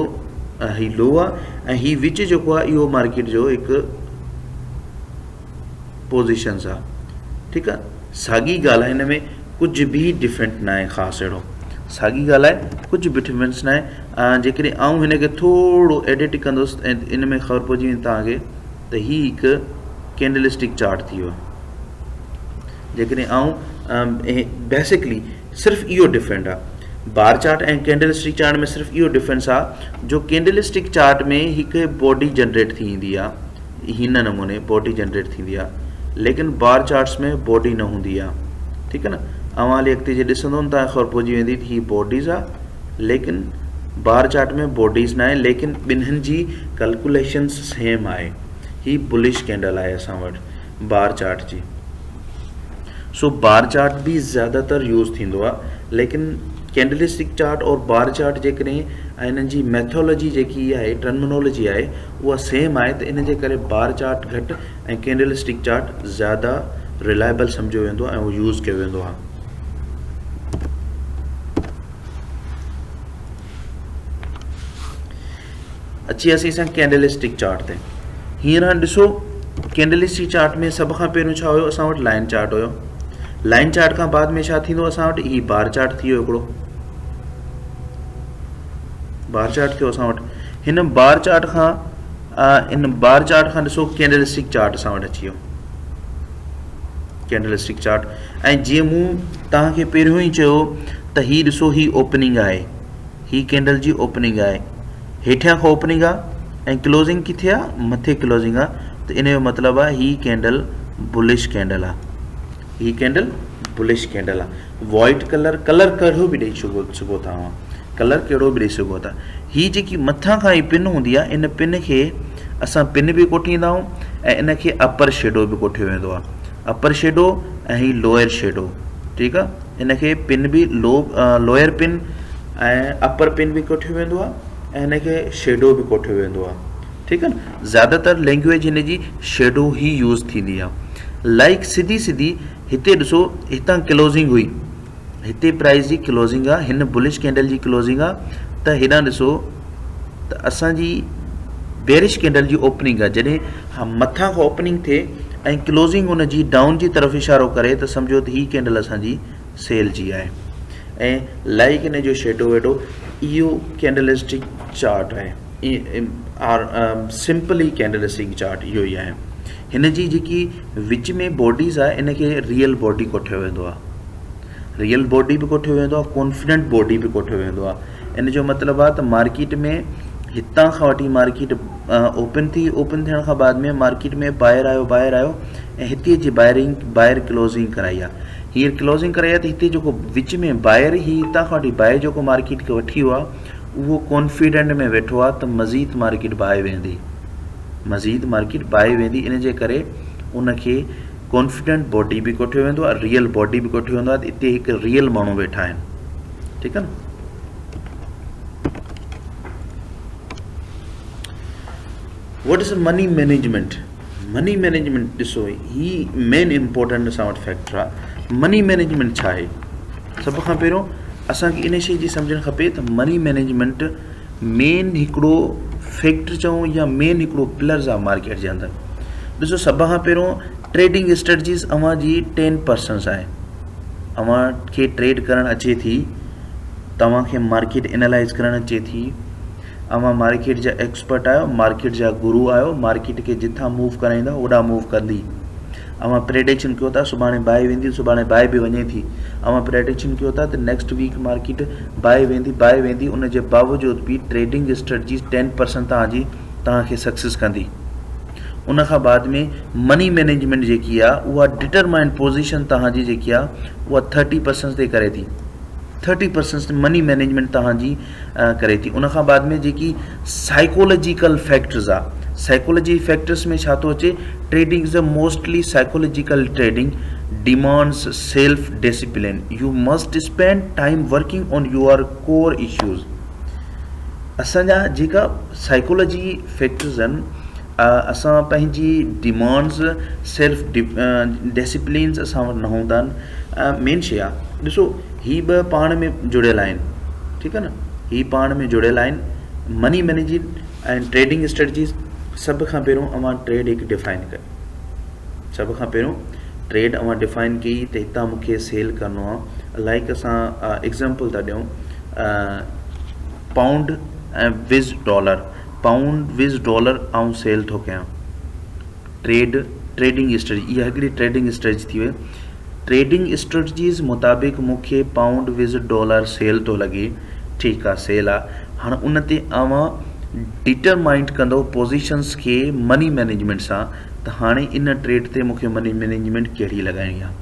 ही लो आहे, ऐं ही विच जेको आहे इहो मार्केट जो हिकु पोज़ीशन्स आहे। ठीकु आहे, साॻी ॻाल्हि आहे, हिन में कुझु बि डिफरेंट न आहे ख़ासि अहिड़ो, साॻी ॻाल्हि आहे, कुझु बि डिफरेंस न आहे। जेकॾहिं आउं हिन खे थोरो एडिट कंदुसि ऐं इन में ख़बर पइजी वेंदी तव्हांखे त ही हिकु कैंडलस्टिक चार्ट थी वियो। जेकॾहिं आउं बेसिकली सिर्फ़ु इहो डिफरेंट आहे, बार चार्ट ऐं कैंडलस्टिक चार्ट में सिर्फ़ु इहो डिफरेंस आहे जो कैंडलस्टिक चार्ट में हिकु बॉडी जनरेट थी ईंदी आहे, हिन नमूने बॉडी जनरेट थींदी आहे, लेकिन बार चार्ट्स में बॉडी न हूंदी आहे। ठीकु आहे न, अव्हां हली अॻिते जे ॾिसंदो न तव्हांखे ख़बर पइजी वेंदी त ही बॉडीज़ आहे, लेकिन बार चार्ट में बॉडीज़ न आहे, लेकिन ॿिन्हिनि जी कैलकुलेशन्स सेम आहे। ही बुलिश कैंडल आहे असां वटि बार चार्ट जी। सो बार चार्ट भी ज़्यादातर यूज़ थींदो आहे, लेकिन कैंडलस्टिक चार्ट और बार चार्ट जेकॾहिं हिननि जी मैथोलॉजी जेकी आहे, टर्मिनोलॉजी आहे, उहा सेम आहे, त इन जे करे बार चार्ट घटि ऐं कैंडलस्टिक चार्ट ज़्यादा रिलायबल सम्झो वेंदो आहे ऐं उहो यूज़ कयो वेंदो आहे। अची वियासीं असां कैंडलस्टिक चार्ट ते। हींअर ॾिसो कैंडलस्टिक चार्ट में सभ खां पहिरियों छा हुयो, असां वटि लाइन चार्ट हुयो। लाइन चार्ट खां बाद में छा थींदो, असां वटि ही बार चार्ट थी वियो हिकिड़ो, बार चार्ट थियो असां वटि। हिन बार चार्ट खां ॾिसो कैंडलस्टिक चार्ट असां वटि अची वियो, कैंडलस्टिक चार्ट। ऐं जीअं मूं तव्हांखे पहिरियों ई चयो त ही ॾिसो ही ओपनिंग आहे, ही कैंडल जी ओपनिंग आहे, हेठियां खां ओपनिंग आहे ऐं क्लोजिंग किथे आहे, मथे क्लोजिंग आहे, त इन जो मतिलबु आहे ही कैंडल बुलिश कैंडल आहे, ही कैंडल बुलिश कैंडल आहे। वाइट कलर कहिड़ो बि ॾेई सघो था, कलर कहिड़ो बि ॾेई सघो था। ही जेकी मथां खां ही पिन हूंदी आहे, इन पिन खे असां पिन बि कोठींदा आहियूं ऐं इन खे अपर शेडो बि कोठियो वेंदो आहे, अपर शेडो ऐं ही लोअर शेडो। ठीकु आहे, इन खे पिन बि लोअर पिन ऐं अपर पिन बि कोठियो वेंदो आहे ऐं इन खे शेडो बि कोठियो वेंदो आहे। ठीकु आहे न, ज़्यादातर लैंग्वेज हिन जी शेडो ई यूज़ थींदी आहे। लाइक सीधी हिते ॾिसो, हितां क्लोजिंग हुई, हिते प्राइस जी क्लोजिंग आहे, हिन बुलिश कैंडल जी क्लोजिंग आहे, त हेॾां ॾिसो त असांजी बेरिश कैंडल जी ओपनिंग आहे। जॾहिं मथां खां ओपनिंग थिए ऐं क्लोजिंग हुन जी डाउन जी तरफ़ इशारो करे त सम्झो त हीअ कैंडल असांजी सेल जी आहे। ऐं लाइक हिन जो शेडो वेडो, इहो कैंडलस्टिक चार्ट आहे, सिंपली कैंडलस्टिक चार्ट इहो ई आहे। हिन जी जेकी विच में बॉडीज़ आहे, इन खे रियल बॉडी कोठियो वेंदो आहे। रियल बॉडी बि कोठियो वेंदो आहे, कॉन्फिडेंट बॉडी बि कोठियो वेंदो आहे। इन जो मतिलबु आहे त मार्केट में हितां खां वठी मार्केट ओपन थियण खां बाद में मार्केट में ॿाहिरि आयो ऐं हिते जी ॿाहिरि क्लोज़िंग कराई आहे। हीअं क्लोज़िंग कराई आहे त हिते जेको विच में ॿाहिरि ही हितां खां वठी ॿाहिरि जेको मार्केट खे वठी वियो आहे उहो कॉन्फिडेंट में वेठो आहे त मज़ीद मार्केट ॿाहिरि वेंदी। इन जे करे उनखे कॉन्फिडेंट बॉडी बि कोठियो वेंदो आहे, रियल बॉडी बि कोठियो वेंदो आहे। त हिते हिकु रियल माण्हू वेठा आहिनि, ठीकु आहे न। What is money management? Money management ॾिसो ही मेन इम्पोर्टेंट असां वटि फैक्टर आहे। मनी मैनेजमेंट छा आहे? सभ खां पहिरियों असांखे इन शइ जी सम्झणु खपे त मनी मैनेजमेंट मेन हिकिड़ो फैक्टर चऊं या मेन हिकिड़ो पिलर्स आहे मार्केट जे अंदरि। ॾिसो सभ खां पहिरियों ट्रेडिंग स्ट्रेटजीस अव्हां जी 10% आहे। अव्हां खे ट्रेड करणु अचे थी, तव्हांखे मार्केट एनालाइज़ करणु अचे थी, अव्हां मार्केट जा एक्सपर्ट आहियो, मार्केट जा गुरु आहियो, मार्केट खे जिथां मूव कराईंदा ओॾां मूव कंदी। अव्हां प्रेडिक्शन कयो था सुभाणे बाय वेंदी, सुभाणे बाय बि वञे थी। अव्हां प्रेडिक्शन कयो था त नेक्स्ट वीक मार्केट बाय वेंदी, उन जे बावजूद बि ट्रेडिंग स्ट्रेटजीस 10% तव्हांखे सक्सेस कंदी। उन खां बाद में मनी मैनेजमेंट जेकी आहे उहा डिटरमाइंड पोजीशन तव्हांजी जेकी आहे उहा 30% ते करे थी। 30% मनी मैनेजमेंट तव्हांजी करे थी। उन खां बाद में जेकी साइकोलॉजिकल फैक्टर्स आहे, साइकोलॉजी फैक्टर्स में छा थो अचे? Trading is a mostly psychological trading demands self discipline. U must spend time working on your corps issues. असांजा जेका साइकोलॉजी फैक्टर्स आहिनि, असां पंहिंजी डिमांड्स सेल्फ डिसिप्लिन्स असां वटि न हूंदा आहिनि। मेन शइ आहे ॾिसो ही ॿ पाण में जुड़ियल आहिनि, ठीकु आहे न। ही पाण में जुड़ियल आहिनि। मनी मैनेजमेंट ऐं ट्रेडिंग स्ट्रेटजीस। सभ खां पहिरियों अव्हां ट्रेड हिकु डिफाइन कयो। सभ खां पहिरियों ट्रेड अव्हां डिफाइन कई त हितां मूंखे सेल करिणो आहे। लाइक असां एग्ज़ाम्पल था ॾियूं, पाउंड ऐं विज़ डॉलर, पाउंड विज़ डॉलर आउं सेल थो कयां। ट्रेडिंग स्ट्रेटजी, इहा हिकिड़ी ट्रेडिंग स्ट्रेटजी थी वई। ट्रेडिंग स्ट्रेटजीस मुताबिक़ मूंखे पाउंड विज़ डॉलर सेल थो लॻे, ठीकु आहे, सेल आहे। हाणे उन ते अव्हां डिटरमाइंड कंदो पोज़ीशन्स खे मनी मैनेजमेंट सां त हाणे इन ट्रेड ते मूंखे मनी मैनेजमेंट कहिड़ी लॻाइणी आहे।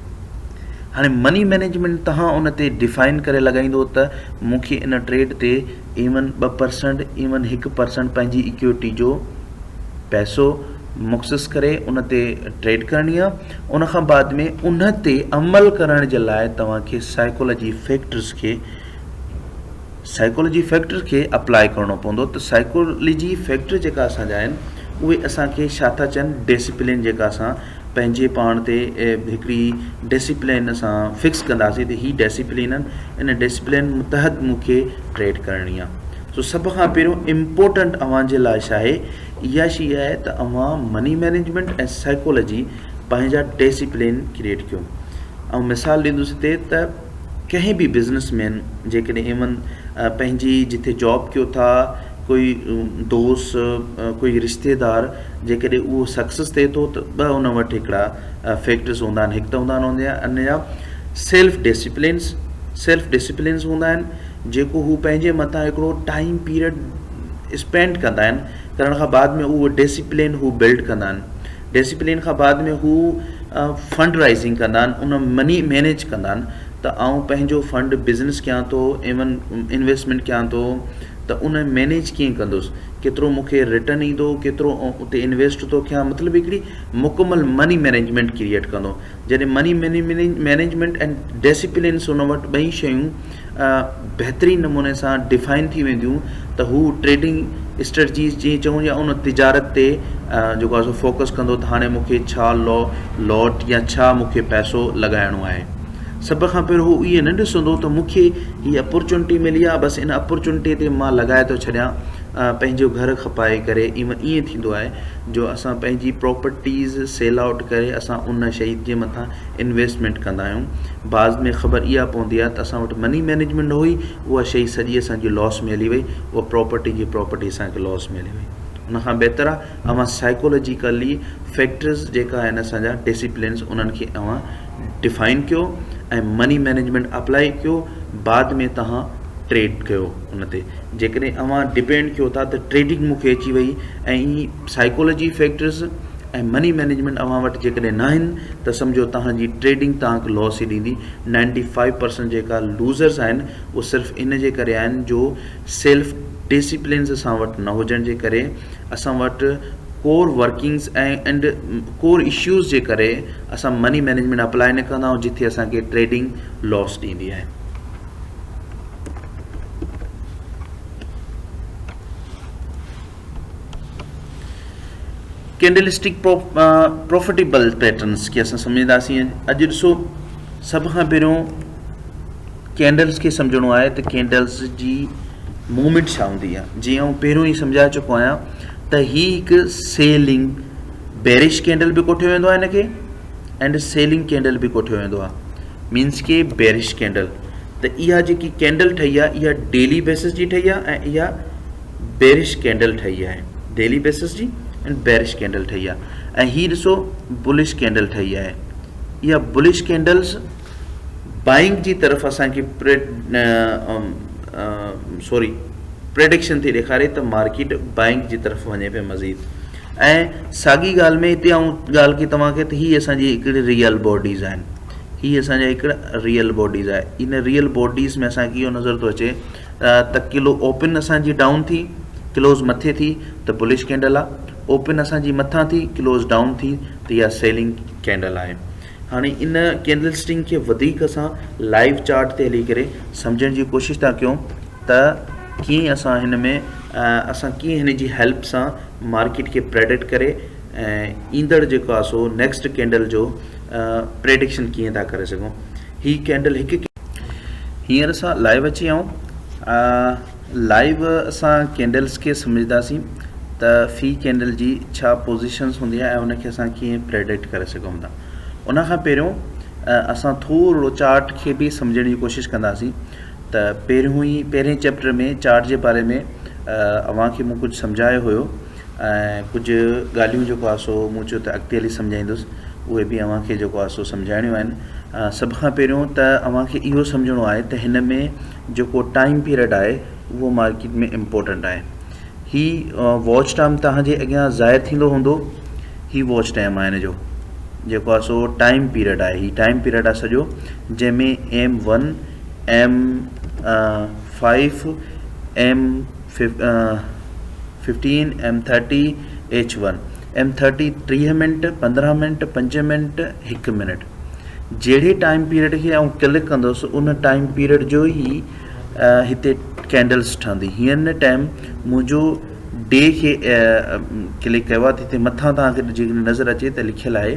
हाणे मनी मैनेजमेंट तव्हां उन ते डिफाइन करे लॻाईंदो त मूंखे इन ट्रेड ते इवन 2% इवन 1% पंहिंजी इक्विटी जो पैसो मुख़सिस करे उन ते ट्रेड करणी आहे। उन खां बाद में उन ते अमल करण जे लाइ तव्हांखे साइकोलॉजी फैक्टर्स खे अप्लाई करिणो पवंदो। त साइकोलॉजी फैक्टर जेका असांजा आहिनि उहे असांखे छा था चवनि? डिसिप्लिन जेका असां पंहिंजे पाण ते हिकिड़ी डिसिप्लिन असां फिक्स कंदासीं त ही डिसिप्लिन आहिनि, इन डिसिप्लिन मुतहत मूंखे ट्रेड करणी आहे। सो सभ खां पहिरियों इम्पोर्टेंट अव्हां जे लाइ छा आहे? इहा शइ आहे त अव्हां मनी मैनेजमेंट ऐं साइकोलॉजी पंहिंजा डिसिप्लिन क्रिएट कयो। ऐं मिसाल ॾींदुसि हिते त कंहिं बि बिज़नेसमैन जेकॾहिं इवन पंहिंजी जिथे जॉब कयो था, कोई दोस्त, कोई रिश्तेदार जेकॾहिं उहो सक्सेस थिए थो त ॿ उन वटि हिकिड़ा फैक्टर्स हूंदा आहिनि। हिकु त हूंदा आहिनि अञा सेल्फ डिसिप्लिन्स हूंदा आहिनि जेको हू पंहिंजे मथां हिकिड़ो टाइम पीरियड स्पेंड कंदा आहिनि। करण खां बाद में उहो डिसिप्लिन हू बिल्ड कंदा आहिनि। डिसिप्लिन खां बाद में हू फंड राइज़िंग कंदा आहिनि, उन मनी मैनेज कंदा आहिनि त आउं पंहिंजो फंड बिज़नेस कयां थो, इवन इन्वेस्टमेंट कयां थो त उन मैनेज कीअं कंदुसि, केतिरो मूंखे रिटर्न ईंदो, केतिरो उते इन्वेस्ट थो कयां। मतिलबु हिकिड़ी मुकमल मनी मैनेजमेंट क्रिएट कंदो। जॾहिं मनी मैनेजमेंट ऐं डिसिप्लिन्स हुन वटि ॿई शयूं बहितरीन नमूने सां डिफाइन थी वेंदियूं त हू ट्रेडिंग स्ट्रेटजीस जीअं चऊं या उन तिजारत ते जेको आहे फोकस कंदो त हाणे मूंखे छा लॉट या छा मूंखे पैसो लॻाइणो आहे। सभ खां पहिरियों हू इहे न ॾिसंदो त मूंखे हीअ अपॉर्चुनिटी मिली आहे, बसि इन अपॉर्चुनिटी ते मां लॻाए थो छॾियां पंहिंजो घर खपाए करे। इवन ईअं थींदो आहे जो असां पंहिंजी प्रॉपर्टीज़ सेल आउट करे असां उन शइ जे मथां इन्वेस्टमेंट कंदा आहियूं। बाद में ख़बर इहा पवंदी आहे त असां वटि मनी मैनेजमेंट न हुई, उहा शइ सॼी असांजी लॉस में हली वई, उहा प्रॉपर्टी असांखे लॉस में हली वई। उन खां बहितर आहे अव्हां साइकोलॉजिकली फैक्टर्स जेका आहिनि असांजा डिसिप्लिन्स उन्हनि खे अव्हां डिफाइन कयो ऐं मनी मैनेजमेंट अप्लाई कयो, बाद में तव्हां ट्रेड कयो उन ते। जेकॾहिं अव्हां डिपेंड कयो था त ट्रेडिंग मूंखे अची वई ऐं ई साइकोलॉजी फैक्टर्स ऐं मनी मैनेजमेंट अव्हां वटि जेकॾहिं न आहिनि त सम्झो तव्हांजी ट्रेडिंग तव्हांखे लॉस ई ॾींदी। 95% जेका लूज़र्स आहिनि उहो सिर्फ़ु इन जे करे आहिनि जो सेल्फ डिसिप्लिन्स असां वटि न हुजण जे करे, असां वटि core workings and core issues जे करे असां मनी मैनेजमेंट अप्लाई न कंदा आहियूं, जिथे असांखे ट्रेडिंग लॉस ॾींदी आहे। कैंडलस्टिक प्रॉफिटेबल पैटर्न्स खे असां सम्झंदासीं। अॼु ॾिसो, सभ खां पहिरियों कैंडल्स खे सम्झणो आहे त कैंडल्स जी मूवमेंट छा हूंदी आहे। जीअं आउं पहिरियों ई सम्झाए चुको आहियां त ही हिकु सेलिंग बेरिश कैंडल बि कोठियो वेंदो आहे हिनखे, एंड सेलिंग कैंडल बि कोठियो वेंदो आहे। मीन्स के बेरिश कैंडल, त इहा जेकी कैंडल ठही आहे इहा डेली बेसिस जी ठही आहे ऐं इहा बेरिश कैंडल ठही आहे, डेली बेसिस जी एंड बेरिश कैंडल ठही आहे। ऐं हीअ ॾिसो बुलिश कैंडल ठही आहे। इहा बुलिश कैंडल्स बाइंग जी तरफ़ असांखे प्रेडिक्शन थी ॾेखारे त मार्केट बाइंग जी तरफ़ वञे पियो मज़ीद। ऐं साॻी ॻाल्हि में हिते आउं ॻाल्हि की तव्हांखे त हीअ असांजी हिकिड़ी रियल बॉडीज़ आहिनि, हीअ असांजा हिकिड़ा रियल बॉडीज़ आहे। इन रियल बॉडीज़ में असांखे इहो नज़र थो अचे त किलो ओपन असांजी डाउन थी, क्लोज़ मथे थी त बुलिश कैंडल आहे, ओपन असांजी मथां थी, क्लोज़ डाउन थी त इहा सेलिंग कैंडल आहे। हाणे इन कैंडल स्टिंग खे वधीक असां लाइव चार्ट ते हली करे सम्झण जी कोशिशि था कयूं त कीअं असां हिन में असां कीअं हिन जी हेल्प सां मार्केट खे प्रेडिक्ट करे ऐं ईंदड़ जेको आहे सो नेक्स्ट कैंडल जो प्रेडिक्शन कीअं था करे सघूं। हीअ कैंडल हिकु हींअर असां लाइव अची आऊं लाइव असां कैंडल्स खे सम्झंदासीं त फी कैंडल जी छा पोज़ीशन्स हूंदी आहे ऐं उनखे असां कीअं प्रेडिक्ट करे सघूं था। उन खां पहिरियों असां थोरो चार्ट खे बि सम्झण जी कोशिशि कंदासीं। त पहिरें चैप्टर में चार्ट जे बारे में अव्हांखे मूं कुझु सम्झायो हुयो ऐं कुझु ॻाल्हियूं जेको आहे सो मूं चयो त अॻिते हली सम्झाईंदुसि, उहे बि अव्हांखे जेको आहे सो सम्झाइणियूं आहिनि। सभ खां पहिरियों त अव्हांखे इहो सम्झणो आहे त हिन में जेको टाइम पीरियड आहे उहो मार्केट में इम्पोर्टेंट आहे। ही वॉच टाइम तव्हांजे अॻियां ज़ाहिर थींदो हूंदो, ही वॉच टाइम आहे हिन जो जेको आहे सो टाइम पीरियड आहे। ही टाइम पीरियड आहे सॼो, जंहिंमें M1 M5 M15 M30 H1 M30 30 minute 15 minute 5 minute 1 minute. जहिड़े टाइम पीरियड खे आउं क्लिक कंदुसि उन टाइम पीरियड जो ई हिते कैंडल्स ठहंदी। हींअर टाइम मुंहिंजो डे खे क्लिक कयो आहे त हिते मथां तव्हांखे जेकॾहिं नज़र अचे त लिखियलु आहे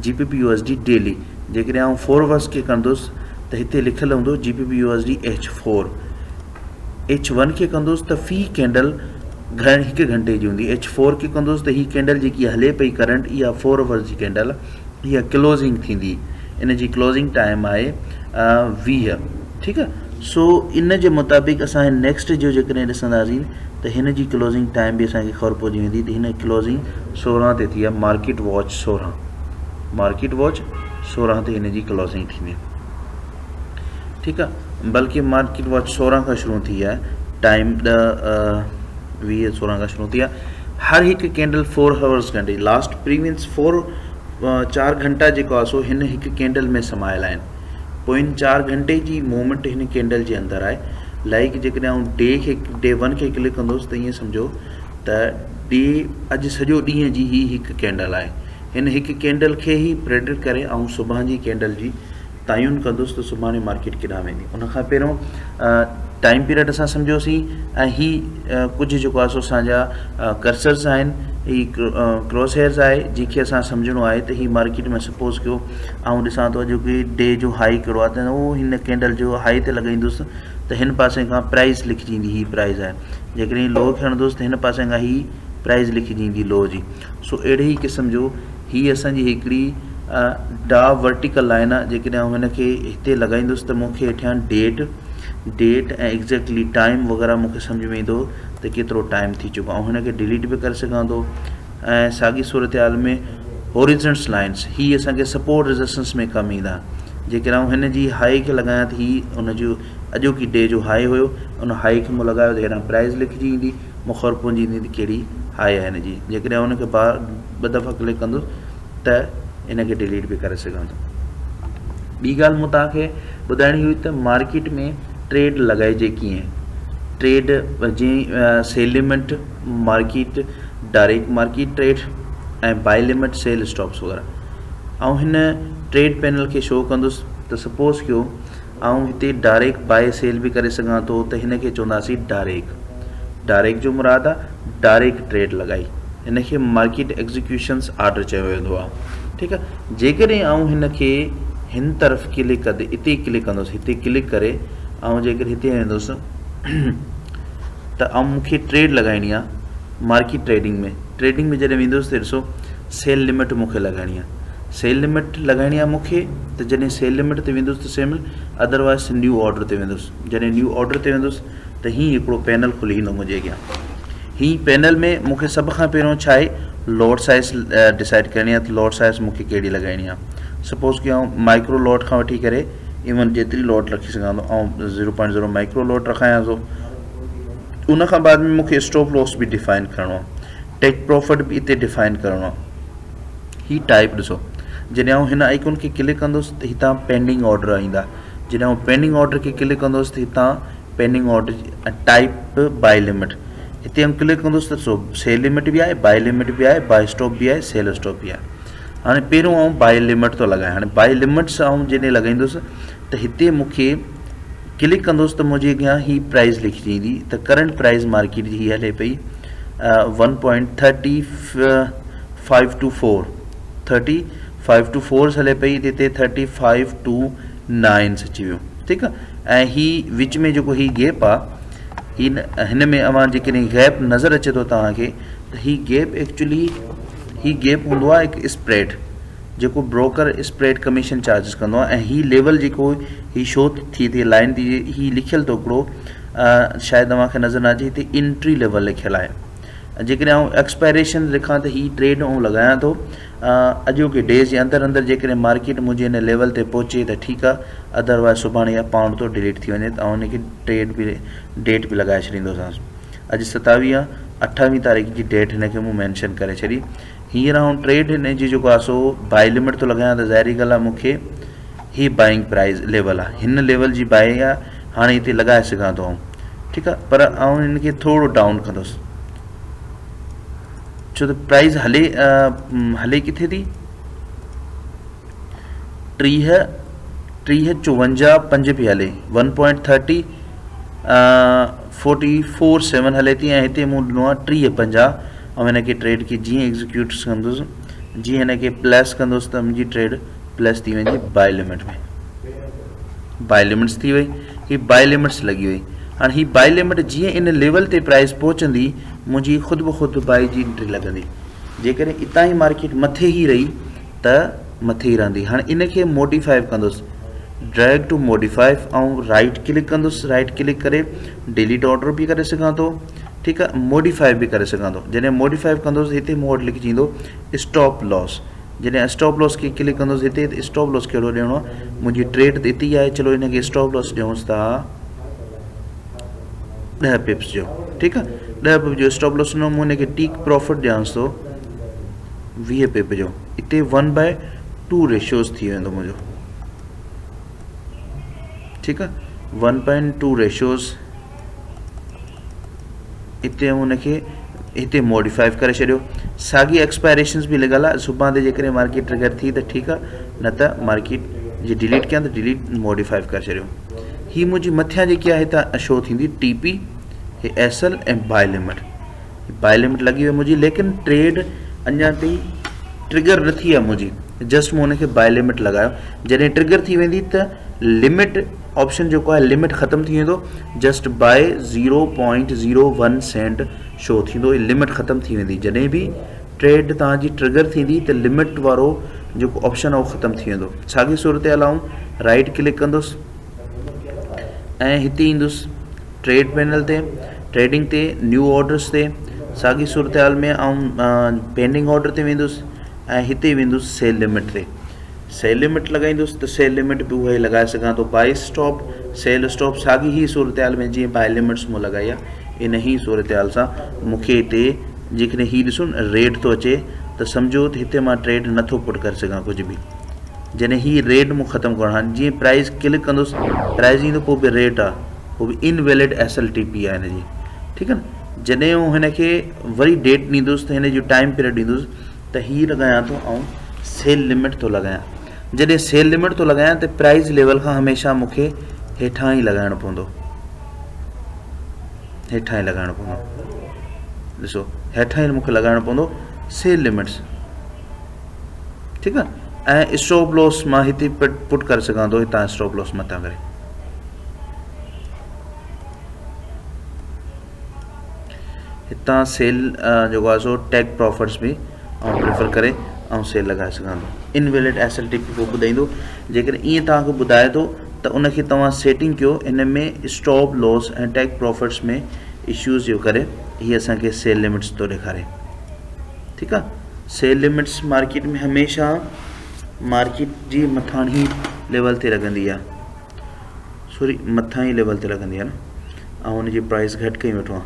GBP/USD डेली। जेकॾहिं आउं फॉरवर्ड्स खे कंदुसि त हिते लिखियलु हूंदो GBP/USD H4। H1 खे कंदुसि त फी कैंडल 1 घंटे जी हूंदी। H4 खे कंदुसि त हीअ कैंडल जेकी हले पई करंट, इहा 4 आवर्स जी कैंडल, इहा क्लोज़िंग थींदी। इन जी क्लोज़िंग टाइम आहे 20। ठीकु आहे। सो इन जे मुताबिक़ असां नेक्स्ट जो जेकॾहिं ॾिसंदासीं त हिन जी क्लोज़िंग टाइम बि असांखे ख़बर पइजी वेंदी त हिन क्लोज़िंग 16 ते थी आहे। मार्केट वॉच 16 ते हिन जी क्लोज़िंग थींदी। ठीकु आहे। बल्कि मार्केट वॉच 16 खां शुरू थी आहे, टाइम 20-16 खां शुरू थी आहे। हर हिकु कैंडल 4 आवर्स घंटे, लास्ट प्रीवियस 4 घंटा जेको आहे सो हिन हिकु कैंडल में समायल आहिनि। पोइ 4 घंटे जी मूवमेंट हिन कैंडल जे अंदरि आहे। लाइक जेकॾहिं आउं डे 1 खे क्लिक कंदुसि त ईअं सम्झो त अॼु सॼो ॾींहं जी ही हिकु कैंडल आहे। हिन हिकु कैंडल खे ई प्रेडिक्ट करे ऐं सुभाणे जी कैंडल जी तयन कंदुसि त सुभाणे मार्केट केॾांहुं वेंदी। उन खां पहिरियों टाइम पीरियड असां सम्झोसीं ऐं ही कुझु जेको आहे सो असांजा कर्सर्स आहिनि, ही क्रॉस हेयर्स आहे जंहिंखे असां सम्झणो आहे त ही मार्केट में सपोज़ कयो ऐं ॾिसां थो अॼु की डे जो हाई कहिड़ो आहे त उहो हिन कैंडल जो हाई ते लॻाईंदुसि त हिन पासे खां प्राइस लिखिजी ईंदी। ही प्राइस आहे। जेकॾहिं लो खणंदुसि त हिन पासे खां ही प्राइस लिखिजी ईंदी लो जी। सो अहिड़े ई क़िस्म जो ही असांजी हिकिड़ी डार्क वर्टिकल लाइन आहे। जेकॾहिं आउं हिनखे हिते लॻाईंदुसि त मूंखे हेठियां डेट ऐं एग्ज़ैक्टली टाइम वग़ैरह मूंखे सम्झ में ईंदो त केतिरो टाइम थी चुको आहे। ऐं हिनखे डिलीट बि करे सघां थो। ऐं साॻी सूरत हाल में हॉरिज़ॉन्टल लाइन्स ही असांखे सपोर्ट रेजिस्टेंस में कमु ईंदा। जेकर आउं हिन जी हाई खे लॻायां त ही उन जो अॼोकी डे जो हाई हुयो, उन हाई खे मूं लॻायो त हेॾां प्राइस लिखिजी ईंदी, मूं ख़बर पइजी ईंदी त कहिड़ी हाई आहे हिन जी। जेकॾहिं उनखे ॿ दफ़ा क्लिक कंदुसि त इन खे डिलीट बि करे सघां थो। ॿी ॻाल्हि मूं तव्हांखे ॿुधाइणी हुई त मार्केट में ट्रेड लॻाइजे कीअं। ट्रेड जीअं sell limit market, direct market trade ऐं बाय लिमिट सेल स्टॉप्स वग़ैरह। ऐं हिन ट्रेड पैनल खे शो कंदुसि त सपोज़ कयो ऐं हिते डायरेक्ट बाय सेल बि करे सघां थो, त हिन खे चवंदासीं डायरेक्ट जो मुराद आहे डायरेक्ट ट्रेड लॻाई। हिन खे मार्केट एग्ज़ीक्यूशन्स आर्डर चयो वेंदो आहे। ठीकु आहे। जेकॾहिं आउं हिन खे हिन तरफ़ क्लिक कंदे हिते क्लिक कंदुसि, हिते क्लिक करे ऐं जेकर हिते वेंदुसि त ऐं मूंखे ट्रेड लॻाइणी आहे मार्केट ट्रेडिंग में जॾहिं वेंदुसि त ॾिसो सेल लिमिट मूंखे लॻाइणी आहे। सेल लिमिट लॻाइणी आहे मूंखे, त जॾहिं सेल लिमिट ते वेंदुसि त सेल, अदरवाइज़ न्यू ऑर्डर ते वेंदुसि। जॾहिं न्यू ऑर्डर ते वेंदुसि त हीअं हिकिड़ो पैनल खुली ईंदो मुंहिंजे अॻियां। हीअ पैनल में मूंखे सभ खां पहिरियों छा आहे लॉट साइज़ डिसाइड करणी आहे, त लॉट साइज़ मूंखे कहिड़ी लॻाइणी आहे। सपोज़ कि आउं माइक्रो लॉट खां वठी करे इवन जेतिरी लॉट रखी सघां थो, ऐं 0.0 माइक्रो लॉट रखायां थो। उन खां बाद में मूंखे स्टॉप लॉस बि डिफाइन करिणो आहे, टेक प्रॉफिट बि हिते डिफाइन करिणो आहे। ही टाइप ॾिसो, जॾहिं आउं हिन आइकॉन खे क्लिक कंदुसि त हितां पेंडिंग ऑर्डर ईंदा। जॾहिं आउं पेंडिंग ऑर्डर खे क्लिक कंदुसि त हितां pending order type buy limit, हिते आउं क्लिक कंदुसि त सो सेल लिमिट बि आहे, बाय लिमिट बि आहे, बाय स्टॉप बि आहे, सेल स्टॉप बि आहे। हाणे पहिरियों आउं बाय लिमिट थो लॻायां। हाणे बाय लिमिट्स आउं जॾहिं लॻाईंदुसि त हिते मूंखे क्लिक कंदुसि त मुंहिंजे अॻियां ही प्राइस लिखिजी ईंदी, त करंट प्राइस मार्केट जी हले पई 3524 हले पई, हिते 3529 अची वियो। ठीकु आहे। ऐं ही विच में जेको ही गैप आहे, हिन में अवां जेकॾहिं गैप नज़र अचे थो तव्हांखे, त ही गैप एक्चुअली ही गैप हूंदो आहे हिकु स्प्रेड, जेको ब्रोकर स्प्रेड कमीशन चार्जिस कंदो आहे। ऐं ही लेवल जेको ही शो थी थी लाइन थी ही लिखियलु थो हिकिड़ो, शायदि तव्हांखे नज़र न अचे, हिते इंट्री लेवल लिखियलु आहे। जेकॾहिं आउं एक्सपायरेशन लिखां त ही ट्रेड आउं लॻायां थो अॼोके डेज़ जे अंदरि जेकॾहिं मार्केट मुंहिंजे हिन लेवल ते पहुचे त ठीकु आहे, अदरवाइज़ सुभाणे या पाउंड तो डिलीट थी वञे, त आउं हुनखे ट्रेड बि डेट बि लॻाए छॾींदोसांसि। अॼु 28 तारीख़ जी डेट हिनखे मूं मैंशन करे छॾी। हींअर आउं ट्रेड हिन जी जेको आहे सो बाय लिमिट थो लॻायां, त ज़ाहिरी ॻाल्हि आहे मूंखे ही बाइंग प्राइस लेवल आहे, हिन लेवल जी बाइंग आहे। हाणे हिते लॻाए सघां थो आउं। ठीकु आहे। पर आउं हिनखे थोरो डाउन कंदुसि, छो त प्राइस हले किथे थी 53.5 पई हले, 1.3044.7 हले थी। ऐं हिते मूं ॾिनो आहे 30.50। ऐं हिनखे ट्रेड खे जीअं एग्ज़ीक्यूट कंदुसि, जीअं हिनखे प्लस कंदुसि त मुंहिंजी ट्रेड प्लस थी वेंदी बाय लिमिट में। बाय लिमिट्स थी वई, ही बाय लिमिट्स लॻी वई। हाणे ही बाय लिमिट जीअं इन लेवल ते प्राइस पहुचंदी, मुंहिंजी ख़ुदि ब ख़ुदि बाय जी एंट्री लॻंदी। जेकॾहिं हितां ई मार्केट मथे ई रही त मथे ई रहंदी। हाणे इनखे मॉडिफाई कंदुसि, ड्रैग टू मॉडिफाई, ऐं राइट क्लिक कंदुसि। राइट क्लिक करे डिलीट ऑर्डर बि करे सघां थो। ठीकु आहे। मॉडिफाई बि करे सघां थो। जॾहिं मॉडिफाई कंदुसि हिते मूं वटि लिखिजी ईंदो स्टॉप लॉस। जॾहिं स्टॉप लॉस खे क्लिक कंदुसि हिते स्टॉप लॉस कहिड़ो ॾियणो आहे, मुंहिंजी ट्रेड त हिते ई आहे, चलो हिनखे स्टॉप लॉस ॾियूंसि था 10 पिप्स जो। ठीकु आहे। 10 पिप जो स्टॉप लॉस ॾिनो। मूं हिनखे टीक प्रॉफिट ॾियांसि थो 20 पिप जो। हिते 1/2 रेशियोज़ थी वेंदो मुंहिंजो। ठीकु आहे। 1.2 रेशियोज़ हिते हुनखे हिते मॉडिफाई करे छॾियो। साॻी एक्सपायरेशन्स बि लॻल आहे। सुभाणे जेकॾहिं मार्केट ट्रिगर थी त ठीकु आहे, न त मार्केट जे डिलीट कयां त डिलीट मॉडिफाई करे छॾियो। हीअ मुंहिंजी मथियां जेकी आहे हितां शो थींदी TP, SL ऐं बाय लिमिट। बाय लिमिट लॻी वई मुंहिंजी, लेकिन ट्रेड अञा ताईं ट्रिगर न थी आहे मुंहिंजी। जस्ट मूं हुनखे बाय लिमिट लॻायो। जॾहिं ट्रिगर थी वेंदी त लिमिट ऑप्शन जेको आहे लिमिट ख़तमु थी वेंदो, जस्ट बाय 0.01 सेंट शो थींदो। लिमिट ख़तमु थी वेंदी। जॾहिं बि ट्रेड तव्हांजी ट्रिगर थींदी त लिमिट वारो जेको ऑप्शन आहे उहो ख़तमु थी वेंदो। साॻी सूरत हाल आऊं राइट क्लिक कंदुसि ऐं हिते ईंदुसि ट्रेड पैनल ते, ट्रेडिंग ते, न्यू ऑर्डर्स ते। साॻी सूरत हाल में आऊं पेंडिंग ऑर्डर ते वेंदुसि ऐं हिते वेंदुसि सेल लिमिट ते। सेल लिमिट लॻाईंदुसि त सेल लिमिट बि उहा ई लॻाए सघां थो। बाई स्टॉप सेल स्टॉप साॻी ई सूरत हाल में जीअं बाई लिमिट्स मूं लॻाई आहे, इन ई सूरत हाल सां मूंखे हिते जेकॾहिं हीउ ॾिसो न रेट थो अचे त सम्झो त हिते मां ट्रेड नथो पुट करे सघां कुझु बि। जॾहिं हीउ रेट मूं ख़तमु करणो आहे, जीअं प्राइस क्लिक कंदुसि प्राइस ईंदो, पोइ बि रेट आहे, पोइ बि इनवैलिड SLTP आहे हिन जी, ठीकु आहे न। जॾहिं हिन खे वरी डेट ॾींदुसि त हिन जो टाइम पीरियड ॾींदुसि त हीअ लॻायां थो ऐं सेल लिमिट थो लॻायां। जॾहिं सेल लिमिट थो लॻायां त प्राइस लेवल खां हमेशह मूंखे हेठां ई लॻाइणो पवंदो, हेठां ई लॻाइणो पवंदो। ॾिसो हेठां ई मूंखे लॻाइणो पवंदो सेल लिमिट्स, ठीकु आहे। ऐं स्टॉप लॉस मां हिते पुट करे सघां थो, हितां स्टॉप लॉस मथां करे। हितां सेल जेको आहे सो टेक प्रॉफिट्स बि ऐं प्रेफर करे ऐं सेल लॻाए सघां थो। इनवैलिड SLTP पोइ ॿुधाईंदो। जेकॾहिं ईअं तव्हांखे ॿुधाए थो त उनखे तव्हां सेटिंग कयो, इन में स्टॉप लॉस ऐं टेक प्रॉफिट्स में इश्यूज़ जो करे हीअ असांखे सेल लिमिट्स थो ॾेखारे, ठीकु आहे। सेल लिमिट्स मार्केट में हमेशह मार्केट जी मथां ई लेवल ते लॻंदी आहे, सॉरी मथां ई लेवल ते लॻंदी आहे न, ऐं हुनजी प्राइस घटि कई वठो आहे।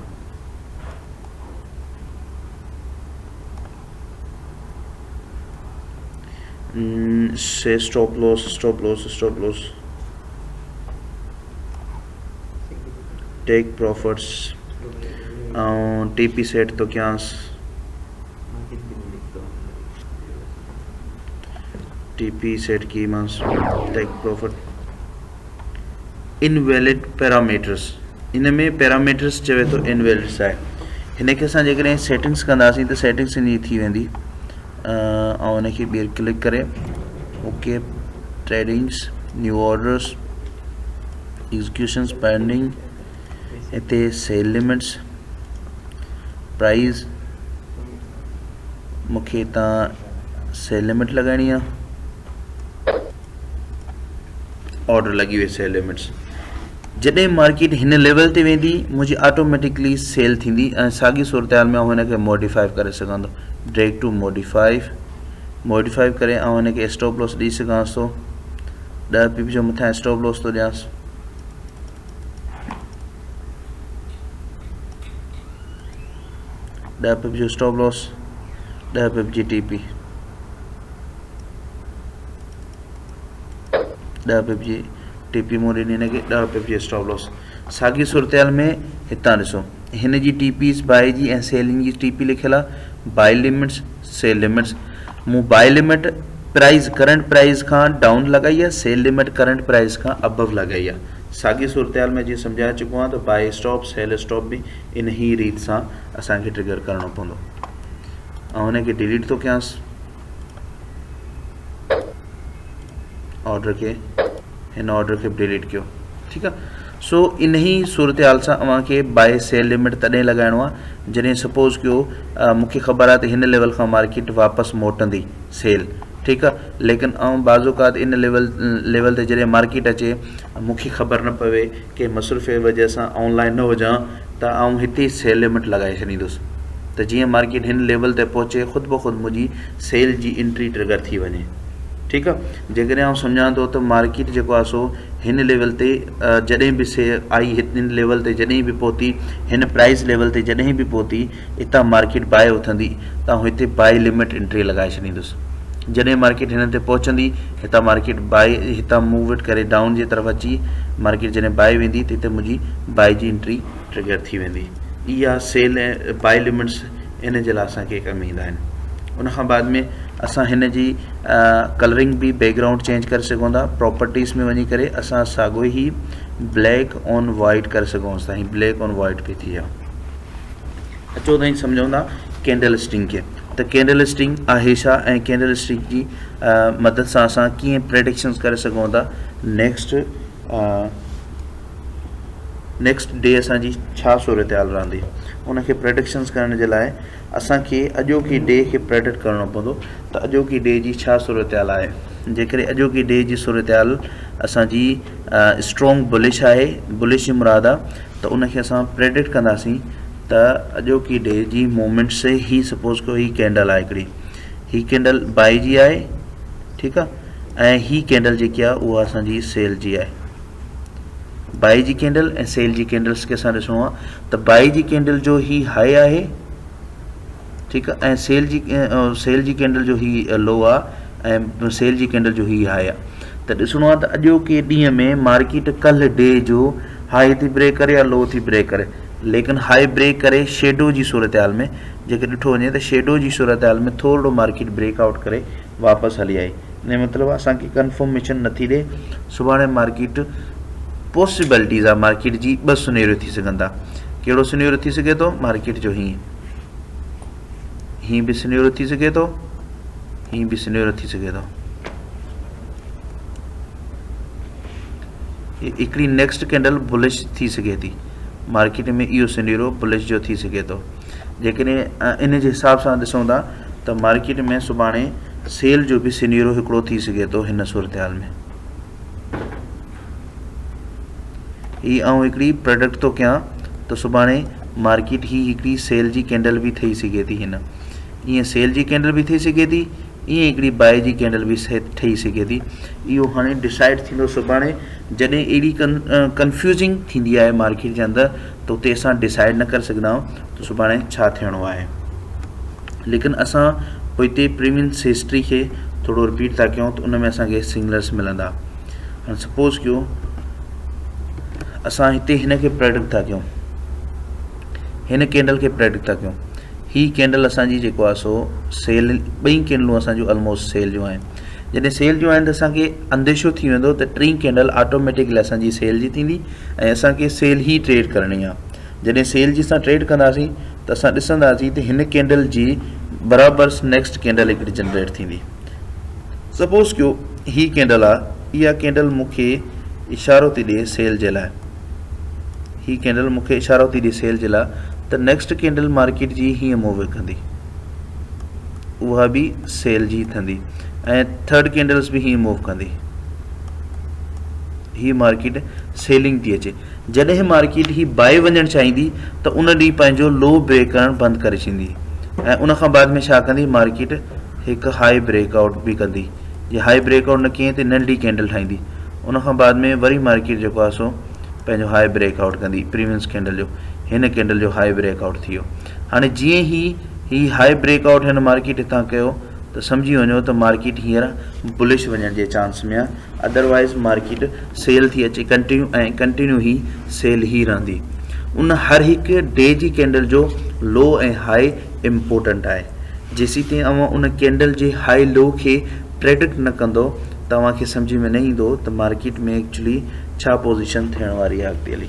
Say stop loss stop loss stop loss take profits ऐं TP सेट तो कयांसि, TP सेट की मांस टेक प्रॉफिट इनवैलिड पैरामीटर्स। इन में पैरामीटर्स चवे तो इनवैलिड्स आहे। हिन खे असां जेकॾहिं सेटिंग्स कंदासीं त सेटिंग्स इन जी थी वेंदी, ऐं उनखे ॿीहर क्लिक करे okay tradings new orders executions pending, हिते सेल लिमिट्स प्राइस मूंखे हितां सेल लिमिट लॻाइणी आहे, ऑर्डर लॻी वई सेल लिमिट्स। जॾहिं मार्केट हिन लेवल ते वेंदी मुंहिंजी ऑटोमेटिकली सेल थींदी ऐं साॻी सूरत हाल में हिन खे मॉडिफाई करे सघां थो, ड्रैग टू मॉडिफाई करे ऐं हिन खे स्टॉप लॉस ॾेई सघांसि थो। 10 PP जो मथां स्टॉप लॉस थो ॾियांसि, 10 PP जो स्टॉप लॉस, 10 PP जी TP, 10 PP जी TP मूं ॾिनी हिनखे, 10 PP जी स्टॉप लॉस। साॻी सूरत हाल में हितां ॾिसो हिन जी TPs बाई जी ऐं सेलिंग जी TP लिखियलु आहे, बाई लिमिट्स सेल लिमिट्स। मूं buy limit price current price खां डाउन लॻाई आहे, सेल लिमिट करंट प्राइस खां अबव लॻाई आहे। साॻी सूरत हाल में जीअं सम्झाए चुको आहियां त बाई स्टॉप सेल स्टॉप बि इन ई रीत सां असांखे ट्रिगर करणो पवंदो। ऐं हुनखे डिलीट थो कयांसि, ऑर्डर खे हिन ऑर्डर खे डिलीट कयो, ठीकु आहे। सो इन ई सूरत हाल सां अव्हांखे बाय सेल लिमिट तॾहिं लॻाइणो आहे जॾहिं सपोज़ कयो मूंखे ख़बर आहे त हिन लेवल खां मार्केट वापसि मोटंदी सेल, ठीकु आहे। लेकिन बाज़ौकात इन लेवल ते जॾहिं मार्केट अचे मूंखे ख़बर न पवे कि मसरूफ़ वजह सां ऑनलाइन न हुजां त आउं हिते ई सेल लिमिट लॻाए छॾींदुसि त जीअं मार्केट हिन लेवल ते पहुचे ख़ुदि ब ख़ुदि मुंहिंजी सेल जी एंट्री ट्रिगर थी वञे, ठीकु आहे। जेकॾहिं आउं सम्झां थो त मार्केट जेको आहे सो हिन लेवल ते जॾहिं बि आई हिन लेवल ते जॾहिं बि पहुती, हिन प्राइस लेवल ते जॾहिं बि पहुती, हितां मार्केट बाय उथंदी त आउं हिते बाय लिमिट एंट्री लॻाए छॾींदुसि। जॾहिं मार्केट हिन ते पहुचंदी हितां मार्केट बाय हितां मूव इट करे डाउन जी तरफ़ अची मार्केट जॾहिं बाय वेंदी त हिते मुंहिंजी बाय जी एंट्री ट्रिगर थी वेंदी। इहा सेल ऐं बाय लिमिट्स इन जे लाइ असांखे कमु ईंदा आहिनि। उन खां बाद में असां हिन जी कलरिंग भी बैकग्राउंड चेंज करे सघूं था। प्रॉपर्टीज़ में वञी करे असां साॻियो ई ब्लैक ऑन वाइट करे सघूं था। ब्लैक ऑन वाइट भी थी आहे। अचो ताईं सम्झूं था कैंडल स्टिंग खे। त कैंडल स्टिंग आहे छा ऐं कैंडल स्टिंग जी मदद सां असां कीअं प्रेडिक्शंस करे सघूं था नेक्स्ट डे असांजी छा सूरत हाल रहंदी, उनखे प्रेडिक्शंस करण जे लाइ असांखे अॼोकी डे खे प्रेडिक्ट करणो पवंदो त अॼोकी डे जी छा सूरत हाल आहे। जेकॾहिं अॼोकी डे जी सूरत हाल असांजी स्ट्रॉन्ग बुलिश आहे, बुलिश जी मुराद आहे, त उनखे असां प्रेडिक्ट कंदासीं त अॼोकी डे जी मूवमेंट से ही सपोज़ कयो ही कैंडल आहे हिकिड़ी, ही कैंडल बाई जी आहे, ठीकु आहे। ऐं ही कैंडल जेकी आहे उहा असांजी सेल जी आहे। बाई जी कैंडल ऐं सेल जी कैंडल्स खे असां ॾिसणो आहे त बाई जी कैंडल जो ही हाई आहे, ठीकु आहे, ऐं सेल जी कैंडल जो ही लो आहे ऐं सेल जी कैंडल जो ही हाई आहे। त ॾिसणो आहे त अॼोके ॾींहं में मार्केट कल्ह डे जो हाई थी ब्रेक करे या लो थी ब्रेक करे, लेकिन हाई ब्रेक करे शेडो जी सूरत हाल में जेके ॾिठो वञे त शेडो जी सूरत हाल में थोरो मार्केट ब्रेकआउट करे वापसि हली आई। इन मतिलबु असांखे कंफर्मेशन नथी ॾे सुभाणे मार्केट पॉसिबिलिटीज़ आहे मार्केट जी ॿ सिनेरियो थी सघनि था। कहिड़ो सिनेरियो थी सघे थो? मार्केट जो हीअं बि सिनेरियो थी सघे थो, हीअं बि सिनेरियो थी सघे थो। हिकिड़ी नेक्स्ट कैंडल बुलिश थी सघे थी मार्केट में, इहो सिनेरियो बुलिश जो थी सघे थो। जेकॾहिं इन जे हिसाब सां ॾिसूं था त मार्केट में सुभाणे सेल जो बि सिनेरियो हिकिड़ो थी सघे थो हिन सूरत हाल में। ही आउं हिकिड़ी प्रोडक्ट थो कयां त सुभाणे मार्केट ही हिकिड़ी सेल जी कैंडल बि ठही सघे थी, हिन ईअं सेल जी कैंडल बि थी सघे थी, ईअं हिकिड़ी बाय जी कैंडल बि ठही सघे थी। इहो हाणे डिसाइड थींदो सुभाणे जॾहिं अहिड़ी कंफ्यूजिंग थींदी आहे मार्केट जे अंदरि त उते असां डिसाइड न करे सघंदा आहियूं त सुभाणे छा थियणो आहे। लेकिन असां पोइ हिते प्रीवियस हिस्ट्री खे थोरो रिपीट था कयूं त उन में असांखे सिग्नल्स मिलंदा। हाणे सपोज़ कयो असां हिते हिन खे प्रेडिक्ट था कयूं, हिन कैंडल खे प्रेडिक्ट था कयूं, ही कैंडल असांजी जेको आहे सो सेल, ॿई कैंडलूं असांजूं ऑलमोस्ट सेल जूं आहिनि। जॾहिं सेल जूं आहिनि त असांखे अंदेशो थी वेंदो त टीं कैंडल ऑटोमेटिकली असांजी सेल जी थींदी ऐं असांखे सेल ई ट्रेड करणी आहे। जॾहिं सेल जी असां ट्रेड कंदासीं त असां ॾिसंदासीं त हिन कैंडल जी बराबरि नेक्स्ट कैंडल हिकिड़ी जनरेट थींदी। सपोज़ कयो ही कैंडल आहे, इहा कैंडल मूंखे इशारो थी ॾिए सेल जे लाइ, ही कैंडल मूंखे इशारो थी ॾिए सेल जे लाइ, त नेक्स्ट कैंडल मार्केट जी हीअं मूव कंदी, उहा बि सेल जी थींदी ऐं थर्ड कैंडल्स बि हीअं मूव कंदी, ही मार्केट सेलिंग थी अचे। जॾहिं मार्केट ही बाय वञणु चाहींदी त उन ॾींहुं पंहिंजो लो ब्रेक करणु बंदि करे छॾींदी ऐं उन खां बाद में छा कंदी, मार्केट हिकु हाई ब्रेकआउट बि कंदी। जे हाई ब्रेकआउट न कयईं त नंढी कैंडल ठाहींदी, उन खां बाद में वरी मार्केट जेको आहे सो पंहिंजो हाई ब्रेकआउट कंदी। प्रीवियस कैंडल जो हिन कैंडल जो हाई ब्रेकआउट थी वियो। हाणे जीअं ही हाई ब्रेकआउट हिन मार्केट हितां कयो त सम्झी वञो त मार्केट हींअर बुलिश वञण जे चांस में आहे, अदरवाइज़ मार्केट सेल थी अचे कंटिन्यू ही सेल ही रहंदी। उन हर हिकु डे जी कैंडल जो लो ऐं हाई इम्पोर्टेंट आहे। जेसीं ताईं अवां उन कैंडल जे हाई लो खे प्रेडिक्ट न कंदो तव्हांखे सम्झ में न ईंदो त मार्केट में एक्चुअली छा पोज़ीशन थियण वारी आहे अॻिते हली।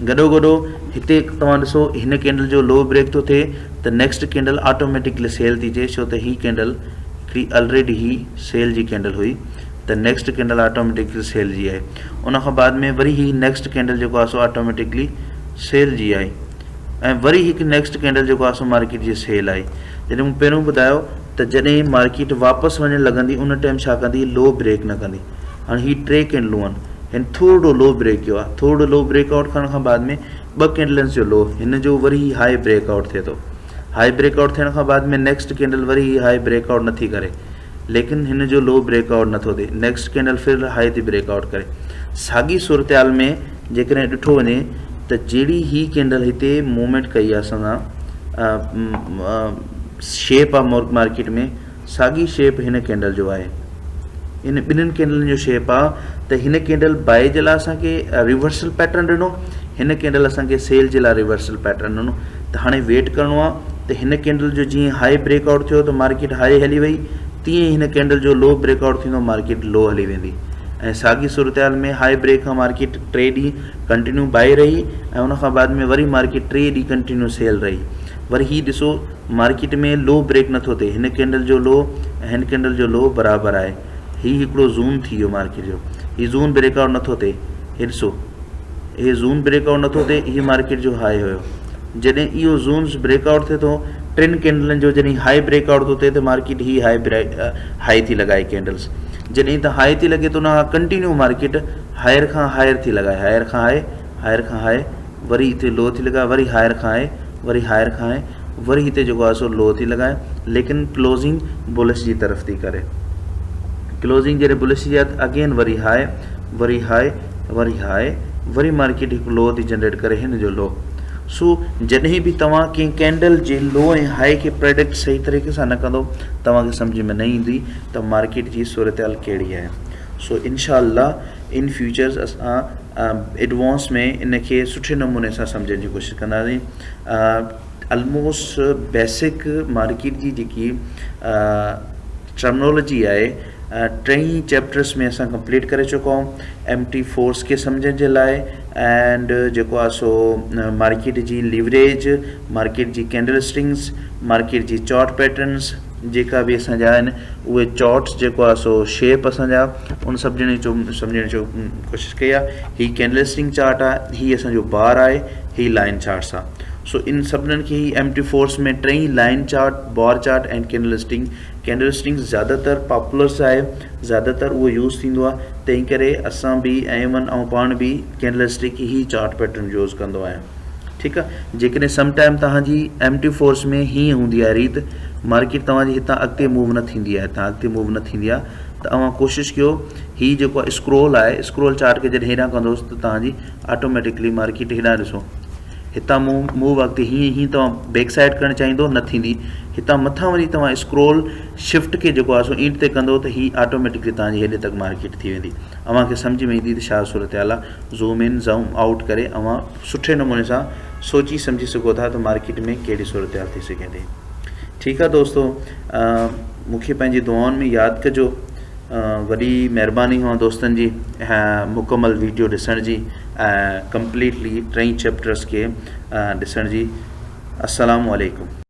गॾो हिते तव्हां ॾिसो हिन कैंडल जो लो ब्रेक थो थिए त नेक्स्ट कैंडल ऑटोमेटिकली सेल थी थिए, छो त ही कैंडल हिकिड़ी ऑलरेडी ही सेल जी कैंडल हुई त नेक्स्ट कैंडल ऑटोमेटिकली सेल जी आहे। उन खां बाद में वरी ही नेक्स्ट कैंडल जेको आहे सो ऑटोमेटिकली सेल जी आई ऐं वरी हिकु नेक्स्ट कैंडल जेको आहे सो मार्केट जी सेल आई। जॾहिं मूं पहिरियों ॿुधायो त जॾहिं मार्केट वापसि वञणु लॻंदी उन टाइम छा कंदी, लो ब्रेक न कंदी। हाणे ही टे कैंडलूं आहिनि, हिन थोरो लो ब्रेक कयो आहे, थोरो लो ब्रेकआउट करण खां बाद में ॿ कैंडलनि जो लो, हिन जो वरी हाई ब्रेकआउट थिए थो। हाई ब्रेकआउट थियण खां बाद में नेक्स्ट कैंडल वरी हाई ब्रेकआउट नथी करे, लेकिन हिन जो लो ब्रेकआउट नथो थिए, नेक्स्ट कैंडल फिर हाई थी ब्रेकआउट करे। साॻी सूरत हाल में जेकॾहिं ॾिठो वञे त जहिड़ी ही कैंडल हिते मूवमेंट कई आहे असां शेप आहे मार्केट में, साॻी शेप हिन कैंडल जो आहे। इन ॿिन्हिनि कैंडलनि जो शेप आहे त हिन कैंडल बाय जे लाइ असांखे रिवर्सल पैटर्न ॾिनो, हिन कैंडल असांखे सेल जे लाइ रिवर्सल पैटर्न ॾिनो। त हाणे वेट करिणो आहे त हिन कैंडल जो जीअं हाई ब्रेकआउट थियो त मार्केट हाई हली वई, तीअं हिन कैंडल जो लो ब्रेकआउट थींदो, मार्केट लो हली वेंदी। ऐं साॻी सूरत हाल में हाई ब्रेक खां मार्केट 3 ॾींहं कंटिन्यू बाय रही ऐं उन खां बाद में वरी मार्केट 3 ॾींहं कंटिन्यू सेल रही। वरी ही ॾिसो मार्केट में लो ब्रेक नथो थिए, हिन कैंडल जो लो ऐं हिन कैंडल जो लो बराबरि आहे। ही हिकिड़ो ज़ून थी वियो मार्केट जो, ही ज़ून ब्रेकआउट नथो थिए, हीअ ॾिसो हे ज़ून ब्रेकआउट नथो थिए, हीअ मार्केट जो हाई हुयो। जॾहिं इहो ज़ून ब्रेकआउट थिए थो 3 कैंडलनि जो, जॾहिं हाई ब्रेकआउट थो थिए त मार्केट ही हाई थी लॻाए कैंडल्स। जॾहिं त हाई थी लॻे त उन खां कंटिन्यू मार्केट हायर खां हायर थी लॻाए, हायर खां हाई, हायर खां हाई, वरी हिते लो थी लॻाए, वरी हायर खां हाई, वरी हायर खां हाई, वरी हिते जेको आहे सो लो थी लॻाए, लेकिन क्लोज़िंग बुलिश जी तरफ़ थी करे। क्लोजिंग जॾहिं बुलिश जी आहे अगेन वरी हाई वरी हाई वरी हाई वरी मार्केट हिकु लो थी जनरेट करे हिन जो लो। सो जॾहिं बि तव्हां कंहिं कैंडल जे लो ऐं हाई खे प्रेडिक्ट सही तरीक़े सां न कंदो तव्हांखे सम्झ में न ईंदी त मार्केट जी सूरत हाल कहिड़ी आहे। सो इंशाअल्लाह इन फ्यूचर्स असां एडवांस में इन खे सुठे नमूने सां सम्झण जी कोशिशि कंदासीं। ऑलमोस्ट बेसिक मार्केट जी जेकी टर्मिनोलॉजी आहे टई चैप्टर्स में असां कंप्लीट करे चुका आहियूं एमटी फोर्स खे सम्झण जे लाइ एंड जेको आहे सो मार्केट जी लीवरेज, मार्केट जी कैंडल स्टिंग्स, मार्केट जी चार्ट पैटर्न्स जेका बि असांजा आहिनि उहे चार्ट्स जेको आहे सो शेप असांजा उन सभिनी जो सम्झण जो कोशिशि कई आहे। हीअ कैंडल स्टिंग चार्ट आहे, हीअ असांजो बार आहे, हीअ लाइन चार्ट्स आहे। सो इन सभिनीनि खे ही एमटी फोर्स में टई line chart, bar chart and candle sting ज़्यादातर पॉपुलर्स आहे, ज़्यादातर उहो यूज़ थींदो आहे। तंहिं करे असां बि एवन ऐं पाण बि कैंडल स्टिक ही चार्ट पैटर्न यूज़ कंदो आहियां। ठीकु आहे। जेकॾहिं सम टाइम तव्हांजी एमटी फोर्स में हीअं हूंदी आहे रीत मार्केट तव्हांजी हितां अॻिते मूव न थींदी आहे, हितां अॻिते मूव न थींदी आहे त तव्हां कोशिशि कयो हीअ जेको आहे स्क्रोल आहे स्क्रोल चार्ट खे जॾहिं हेॾां कंदोसि त तव्हांजी ऑटोमेटिकली मार्केट हेॾां ॾिसो हितां मूव अॻिते हीअं तव्हां बैक साइड करणु चाहींदो न थींदी। हितां मथां वरी तव्हां स्क्रोल शिफ्ट खे जेको आहे सो ईंट ते कंदो त हीअ ऑटोमेटिकली तव्हांजी हेॾे तक मार्केट थी वेंदी। अव्हांखे सम्झ में ईंदी त छा सूरत हाल आहे। ज़ूम इन ज़ूम आउट करे अव्हां सुठे नमूने सां सोची सम्झी सघो था त मार्केट में कहिड़ी सूरत हाल थी सघे थी। ठीकु आहे दोस्तो, मूंखे पंहिंजी दुआउनि में यादि कजो। वॾी महिरबानी हुआ दोस्तनि जी मुकमल वीडियो ॾिसण जी ऐं कंप्लीटली टई चैप्टर्स खे ॾिसण जी। अस्सलामु अलैकुम।